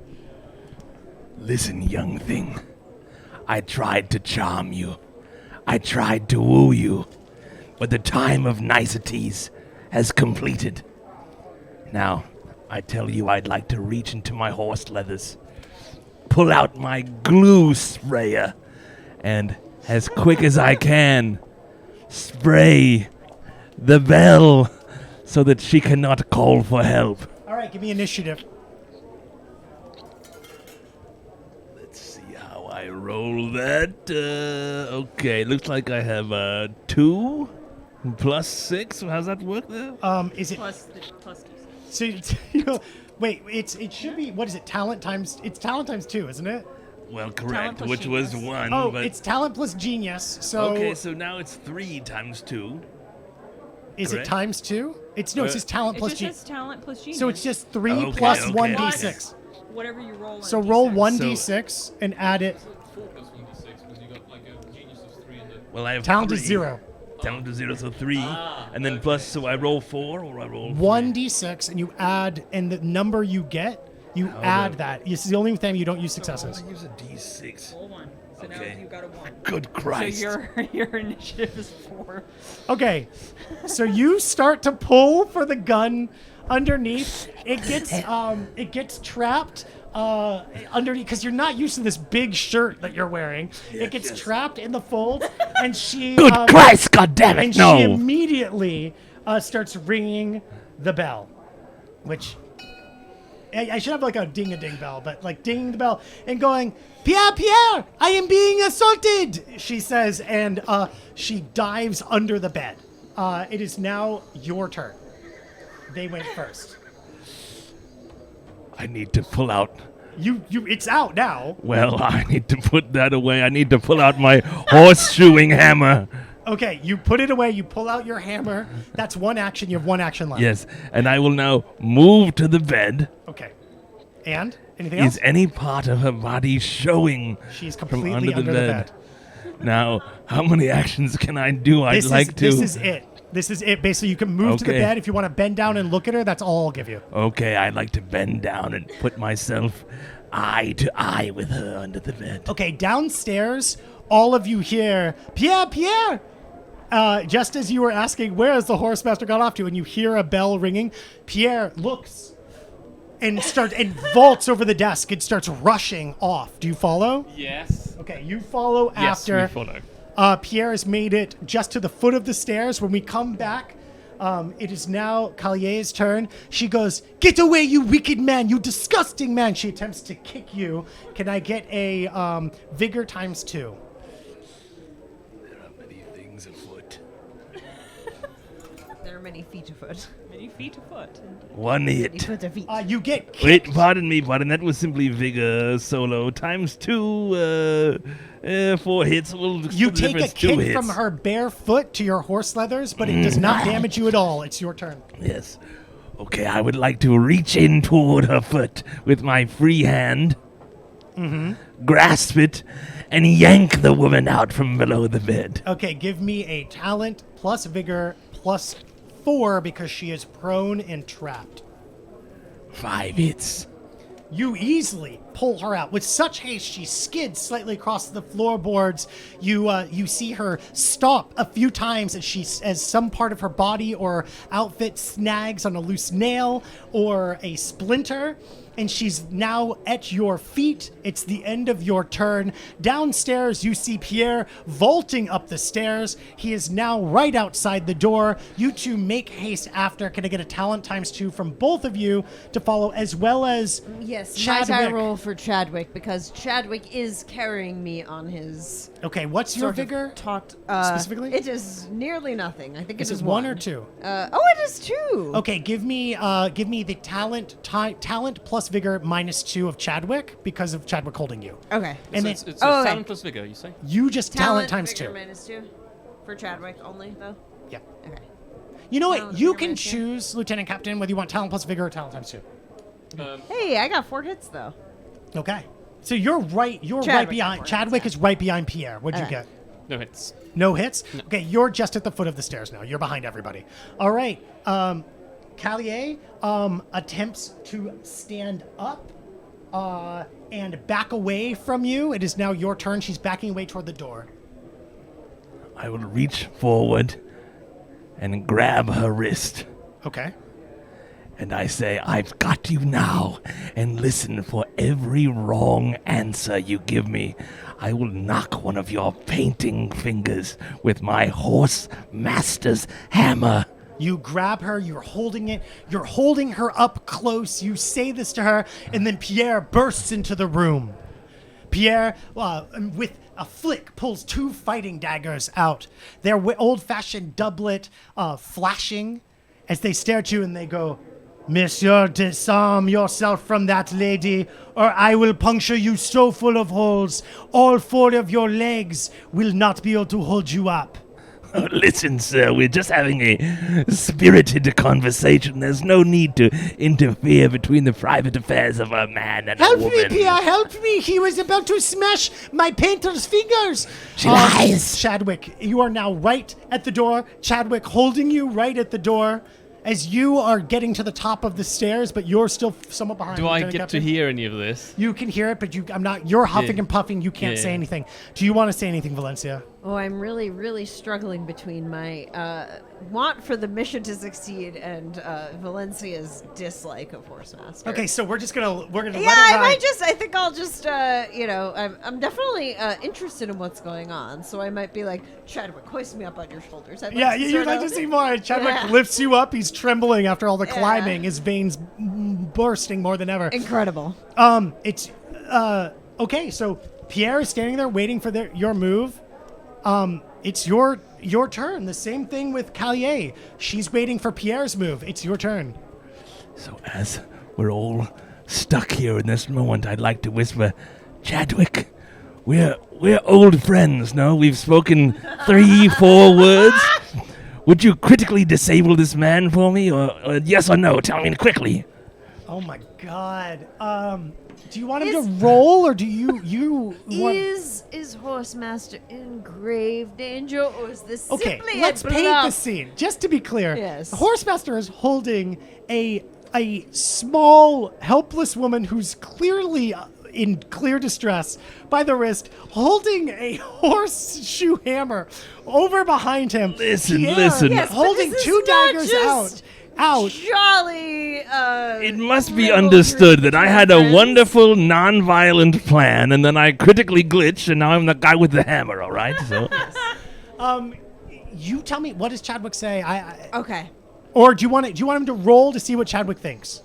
Listen, young thing. I tried to charm you. I tried to woo you. But the time of niceties has completed. Now, I tell you, I'd like to reach into my horse leathers, pull out my glue sprayer, and as quick as I can, spray the bell so that she cannot call for help. All right, give me initiative. Let's see how I roll that. Okay, looks like I have 2 plus 6. How's that work there? Is it... Plus D6. So, wait, it should be, what is it, talent times 2, isn't it? Well, Talent correct, plus which was genius. 1. Oh, but it's talent plus genius, so... okay, so now it's 3 times 2. Is it correct. times 2? It's just talent It plus just genius. says talent plus genius. So it's just 3 Okay, plus okay, 1d6. whatever you roll. So on roll D6. 1d6 and add it. 4 plus 1d6 because you got like a genius of 3 and Well, I have Talent is 3. 0. Talent is 0, so 3. And then plus, so I roll 4 or I roll 1d6 and you add, and the number you get, you add the- that. It's the only time you don't use successes. I use a d6. Roll 1. So Okay. now you got a 1. Good Christ. So your initiative is 4. Okay, so you start to pull for the gun underneath. It gets trapped underneath because you're not used to this big shirt that you're wearing. It gets trapped in the fold, and she Good Christ, goddammit, and no! she immediately starts ringing the bell, which I should have like a ding-a-ding bell, but like dinging the bell and going, Pierre, I am being assaulted, she says, and she dives under the bed. It is now your turn. They went first. I need to pull out. It's out now. Well, I need to put that away. I need to pull out my horseshoeing hammer. Okay, you put it away. You pull out your hammer. That's one action. You have one action left. Yes, and I will now move to the bed. Okay. And anything else? Is any part of her body showing She's from completely under the bed? Now, how many actions can I do? This is it. This is it. Basically, you can move to the Okay. bed. If you want to bend down and look at her, that's all I'll give you. Okay, I'd like to bend down and put myself eye to eye with her under the bed. Okay, downstairs, all of you hear, Pierre! Just as you were asking, where has the Horsemaster gone off to? And you hear a bell ringing. Pierre looks and vaults over the desk and starts rushing off. Do you follow? Yes. Okay, you follow Yes, after. we follow. Pierre has made it just to the foot of the stairs. When we come back, It is now Collier's turn. She goes, "Get away, you wicked man, you disgusting man." She attempts to kick you. Can I get a vigor times 2? There are many things afoot. There are many feet afoot. Many feet afoot. One hit. Foot of feet. You get kicked. Wait, pardon me, that was simply vigor solo times 2, 4 hits. Well, You split the take a difference, 2 kick hits. from her bare foot to your horse leathers, but it does not damage you at all. It's your turn. Yes. Okay, I would like to reach in toward her foot with my free hand, grasp it, and yank the woman out from below the bed. Okay, give me a talent plus vigor plus 4 because she is prone and trapped. 5 hits. You easily pull her out with such haste. She skids slightly across the floorboards. You see her stop a few times as some part of her body or outfit snags on a loose nail or a splinter. And she's now at your feet. It's the end of your turn. Downstairs, you see Pierre vaulting up the stairs. He is now right outside the door. You two make haste after. Can I get a talent times 2 from both of you to follow, as well as Yes, Chadwick? might I roll for Chadwick, because Chadwick is carrying me on his Okay, what's your sort of vigor? specifically? specifically? It is nearly nothing. I think Is it is it 1 or 2? It is 2. Okay, give me the talent plus vigor minus 2 of Chadwick because of Chadwick holding you. Okay. And So then it's Oh, okay. talent plus vigor, you say? you just talent times vigor 2. minus 2 for Chadwick only, though. Yeah. Okay. You know what? Talent You vigor can minus 2. choose, Lieutenant Captain, whether you want talent plus vigor or talent times 2. Hey, I got 4 hits though. Okay. So you're right. You're right Chadwick behind. got 4 Chadwick hits, is right behind Pierre. What'd you Okay. get? No hits. No hits? Okay, you're just at the foot of the stairs now. You're behind everybody. All right. Callier attempts to stand up and back away from you. It is now your turn. She's backing away toward the door. I will reach forward and grab her wrist. Okay. And I say, I've got you now. And listen, for every wrong answer you give me, I will knock one of your painting fingers with my Horsemaster's hammer. You grab her, you're holding it, you're holding her up close, you say this to her, and then Pierre bursts into the room. Pierre, with a flick, pulls 2 fighting daggers out. Their old-fashioned doublet flashing as they stare at you and they go, "Monsieur, disarm yourself from that lady, or I will puncture you so full of holes, all 4 of your legs will not be able to hold you up." Listen, sir, we're just having a spirited conversation. There's no need to interfere between the private affairs of a man and a Help woman. me, Pierre, help me! He was about to smash my painter's fingers! She lies. Chadwick, you are now right at the door. Chadwick holding you right at the door as you are getting to the top of the stairs, but you're still somewhat behind. Do I Lieutenant get Captain. to hear any of this? You can hear it, but I'm not. You're huffing Yeah. and puffing. You can't Yeah, say yeah. anything. Do you want to say anything, Valencia? Oh, I'm really, really struggling between my want for the mission to succeed and Valencia's dislike of Horsemaster. Okay, so we're gonna Yeah, let her I ride. think I'll just, I'm definitely interested in what's going on, so I might be like, Chadwick, hoist me up on your shoulders. I'd Yeah, like to you'd sort like of- to see more. Chadwick Yeah. lifts you up. He's trembling after all the Yeah. climbing. His veins bursting more than ever. Incredible. It's okay. So Pierre is standing there waiting for your move. It's your turn. The same thing with Callier. She's waiting for Pierre's move. It's your turn. So as we're all stuck here in this moment, I'd like to whisper, Chadwick, we're old friends, no? We've spoken 3-4 words. Would you critically disable this man for me, or yes or no? Tell me quickly. Oh my God. Do you want him to roll, or do you want? Is Horsemaster in grave danger, or is this Okay, simply let's a paint bluff? the scene. Just to be clear, Yes. Horsemaster is holding a small, helpless woman who's clearly in clear distress by the wrist, holding a horseshoe hammer over behind him. Listen, Pierre listen. Yes, but holding this is 2 not daggers just out. Jolly. It must be riddle understood that I had a friends. wonderful, non-violent plan, and then I critically glitched, and now I'm the guy with the hammer, all right? So You tell me, what does Chadwick say? Okay. Or do you want him to roll to see what Chadwick thinks?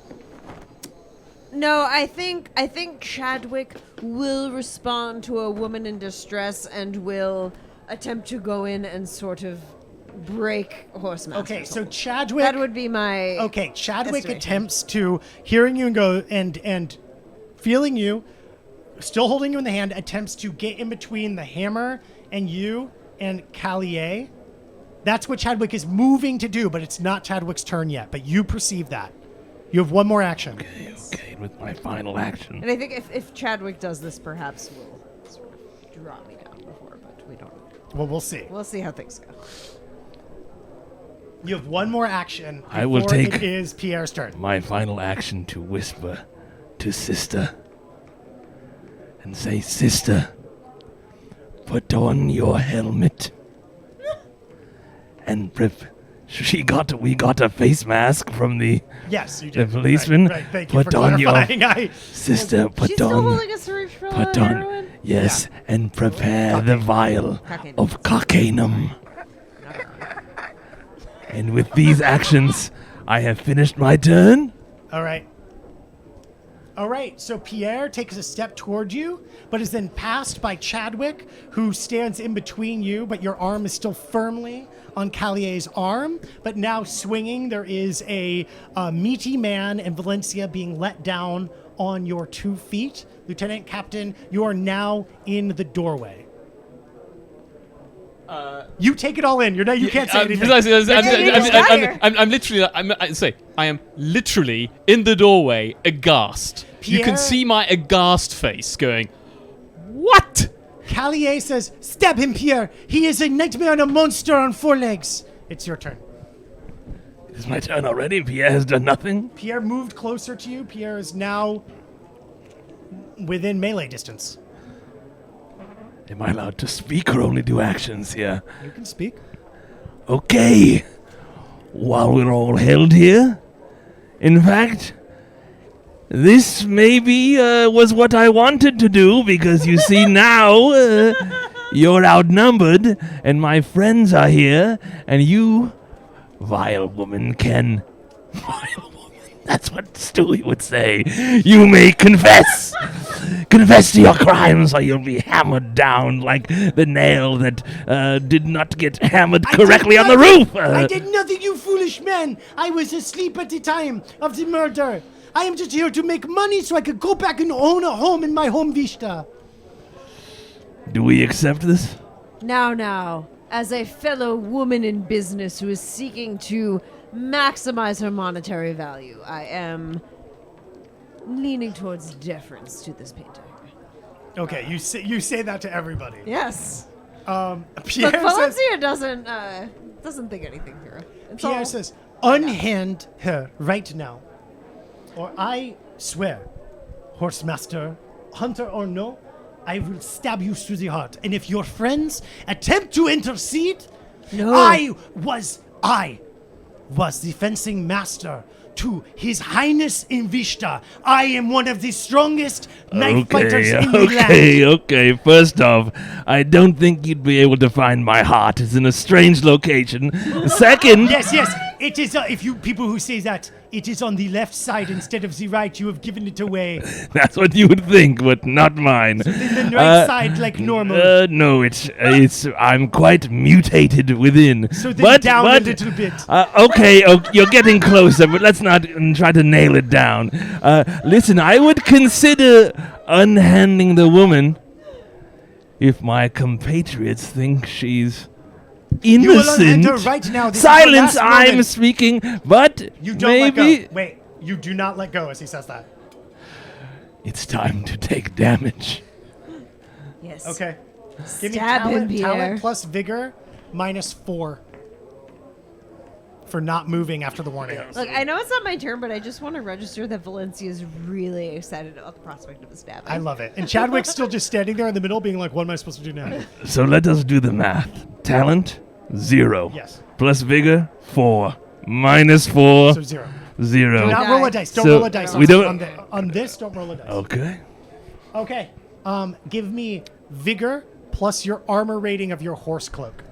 No, I think Chadwick will respond to a woman in distress and will attempt to go in and sort of break Horsemaster. Okay, so Chadwick. That would be my. Okay, Chadwick estimation. attempts to hearing you and go and feeling you, still holding you in the hand, attempts to get in between the hammer and you and Callier. That's what Chadwick is moving to do, but it's not Chadwick's turn yet. But you perceive that. You have one more action. Okay, with my final action. And I think if Chadwick does this, perhaps will sort of draw me down before, but we don't. Well, we'll see. We'll see how things go. You have one more action. I will before take It is Pierre's turn. my final action to whisper to Sister and say, Sister, put on your helmet. And we got a face mask from the Yes, you did. policeman. Right, thank you Put for on your clarifying. sister. Put She's still on. holding a syringe full of Put on. heroin. Yes, and prepare the vial Cocaine. of cocainum. And with these actions, I have finished my turn. All right. All right, so Pierre takes a step toward you, but is then passed by Chadwick, who stands in between you, but your arm is still firmly on Callier's arm. But now swinging, there is a meaty man in Valencia being let down on your 2 feet. Lieutenant Captain, you are now in the doorway. You take it all in. You can't say anything. Precisely. I'm literally. I am literally in the doorway, aghast. You Pierre? can see my aghast face going, "What?" Callier says, "Stab him, Pierre. He is a nightmare and a monster on 4 legs." It's your turn. It is my turn already. Pierre has done nothing. Pierre moved closer to you. Pierre is now within melee distance. Am I allowed to speak or only do actions here? You can speak. Okay. While we're all held here, in fact, this maybe was what I wanted to do, because you see now you're outnumbered and my friends are here, and you, vile woman, can... Vile woman, that's what Stewie would say. You may confess. Confess to your crimes, or you'll be hammered down like the nail that did not get hammered correctly on the roof. I did nothing, you foolish man. I was asleep at the time of the murder. I am just here to make money so I could go back and own a home in my home vista. Do we accept this? Now, as a fellow woman in business who is seeking to maximize her monetary value, I am leaning towards deference to this painter. Okay, you say that to everybody. Yes. Pierre But says, Valencia doesn't think anything here. It's Pierre all- says, unhand her right now, or I swear, Horsemaster, hunter or no, I will stab you through the heart. And if your friends attempt to intercede, No. I was the fencing master to His Highness in Vista. I am one of the strongest knife fighters in the land. Okay. First off, I don't think you'd be able to find my heart. It's in a strange location. Second, Yes, it is. If you people who say that, it is on the left side instead of the right. You have given it away. that's what you would think, but not mine. The right side, like normal. No, it's I'm quite mutated within. So then down a little bit. Okay, you're getting closer, but let's not try to nail it down. Listen, I would consider unhanding the woman if my compatriots think she's You will innocent. unhand her right now. This is your Silence, last I'm moment. speaking, but You don't maybe let go. Wait, you do not let go as he says that. it's time to take damage. Yes. Okay. Give me Stab him, Pierre. talent plus vigor -4 for not moving after the warning. Look, I know it's not my turn, but I just want to register that Valencia is really excited about the prospect of the stabbing. I love it. And Chadwick's still just standing there in the middle being like, what am I supposed to do now? So let us do the math. Talent, 0. Yes. Plus vigor, 4. -4, So 0. 0. Do not roll a dice. Don't So roll a dice. we don't- On this, don't roll a dice. Okay. Okay. Give me vigor plus your armor rating of your horse cloak.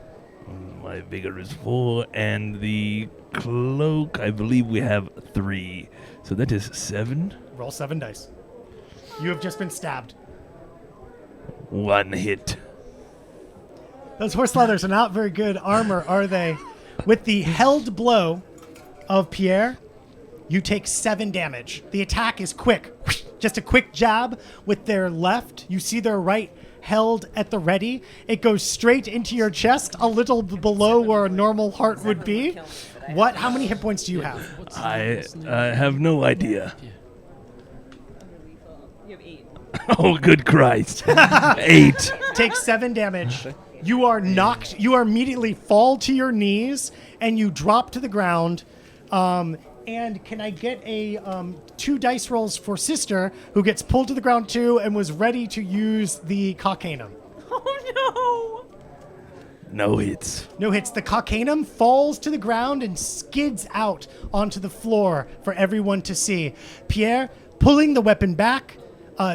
My vigor is 4, and the cloak, I believe we have 3. So that is 7. Roll 7 dice. You have just been stabbed. 1 hit. Those horse leathers are not very good armor, are they? With the held blow of Pierre, you take 7 damage. The attack is quick. Just a quick jab with their left. You see their right held at the ready. It goes straight into your chest, a little below where a normal heart would be. What? How many hit points do you have? I have no idea. You have 8. Oh, good Christ. 8. Take 7 damage. You are knocked. You are immediately fall to your knees and you drop to the ground. And can I get a 2 dice rolls for Sister, who gets pulled to the ground too and was ready to use the Caucanum? Oh No hits. No hits. The Caucanum falls to the ground and skids out onto the floor for everyone to see. Pierre, pulling the weapon back,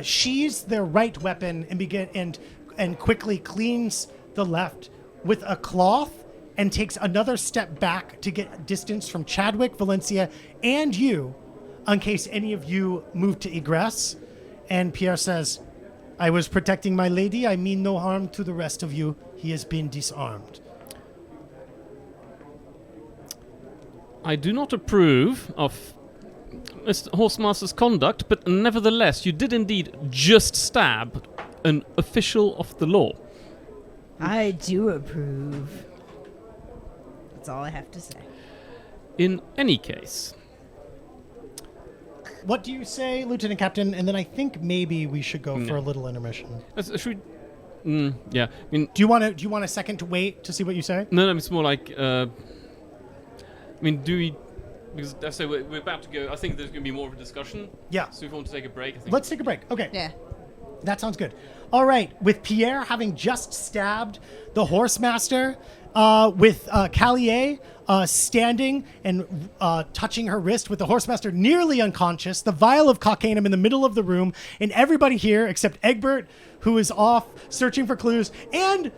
sheathes their right weapon and quickly cleans the left with a cloth and takes another step back to get distance from Chadwick, Valencia, and you, in case any of you move to egress. And Pierre says, I was protecting my lady. I mean no harm to the rest of you. He has been disarmed. I do not approve of Mr. Horsemaster's conduct, but nevertheless, you did indeed just stab an official of the law. I do approve. That's all I have to say. In any case, What do you say, Lieutenant Captain? And then I think maybe we should go for a little intermission. should we? Yeah. I mean, Do you want a second to wait to see what you say? no, it's more like. I mean, do we? Because I say we're about to go. I think there's going to be more of a discussion. Yeah. So if we want to take a break, I think. Let's take a break. Okay. Yeah. That sounds good. All right. With Pierre having just stabbed the Horsemaster, with Callier standing and touching her wrist with the Horsemaster nearly unconscious, the vial of Caucanum in the middle of the room, and everybody here except Egbert, who is off searching for clues, and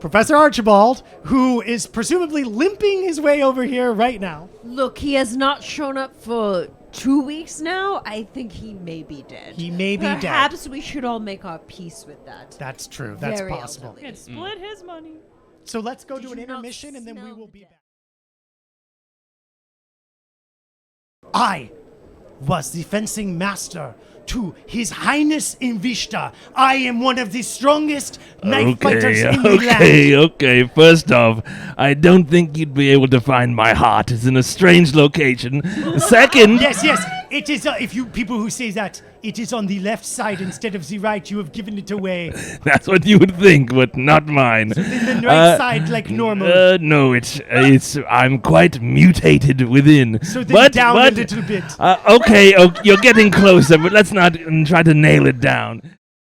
Professor Archibald, who is presumably limping his way over here right now. Look, he has not shown up for 2 weeks now. I think he may be dead. He may be dead. Perhaps we should all make our peace with that. That's true. That's Very possible. elderly. And split his money. So let's go Did to an you not intermission and then we smell will the be death? back. I was the fencing master to His Highness Invishta. I am one of the strongest knife fighters in the land. Okay. First off, I don't think you'd be able to find my heart. It's in a strange location. Second, Yes. It is, if you people who say that, it is on the left side instead of the right. You have given it away. that's what you would think, but not mine. In the right side, like normal. No, it's I'm quite mutated within. So then down a little bit. Okay, you're getting closer, but let's not try to nail it down.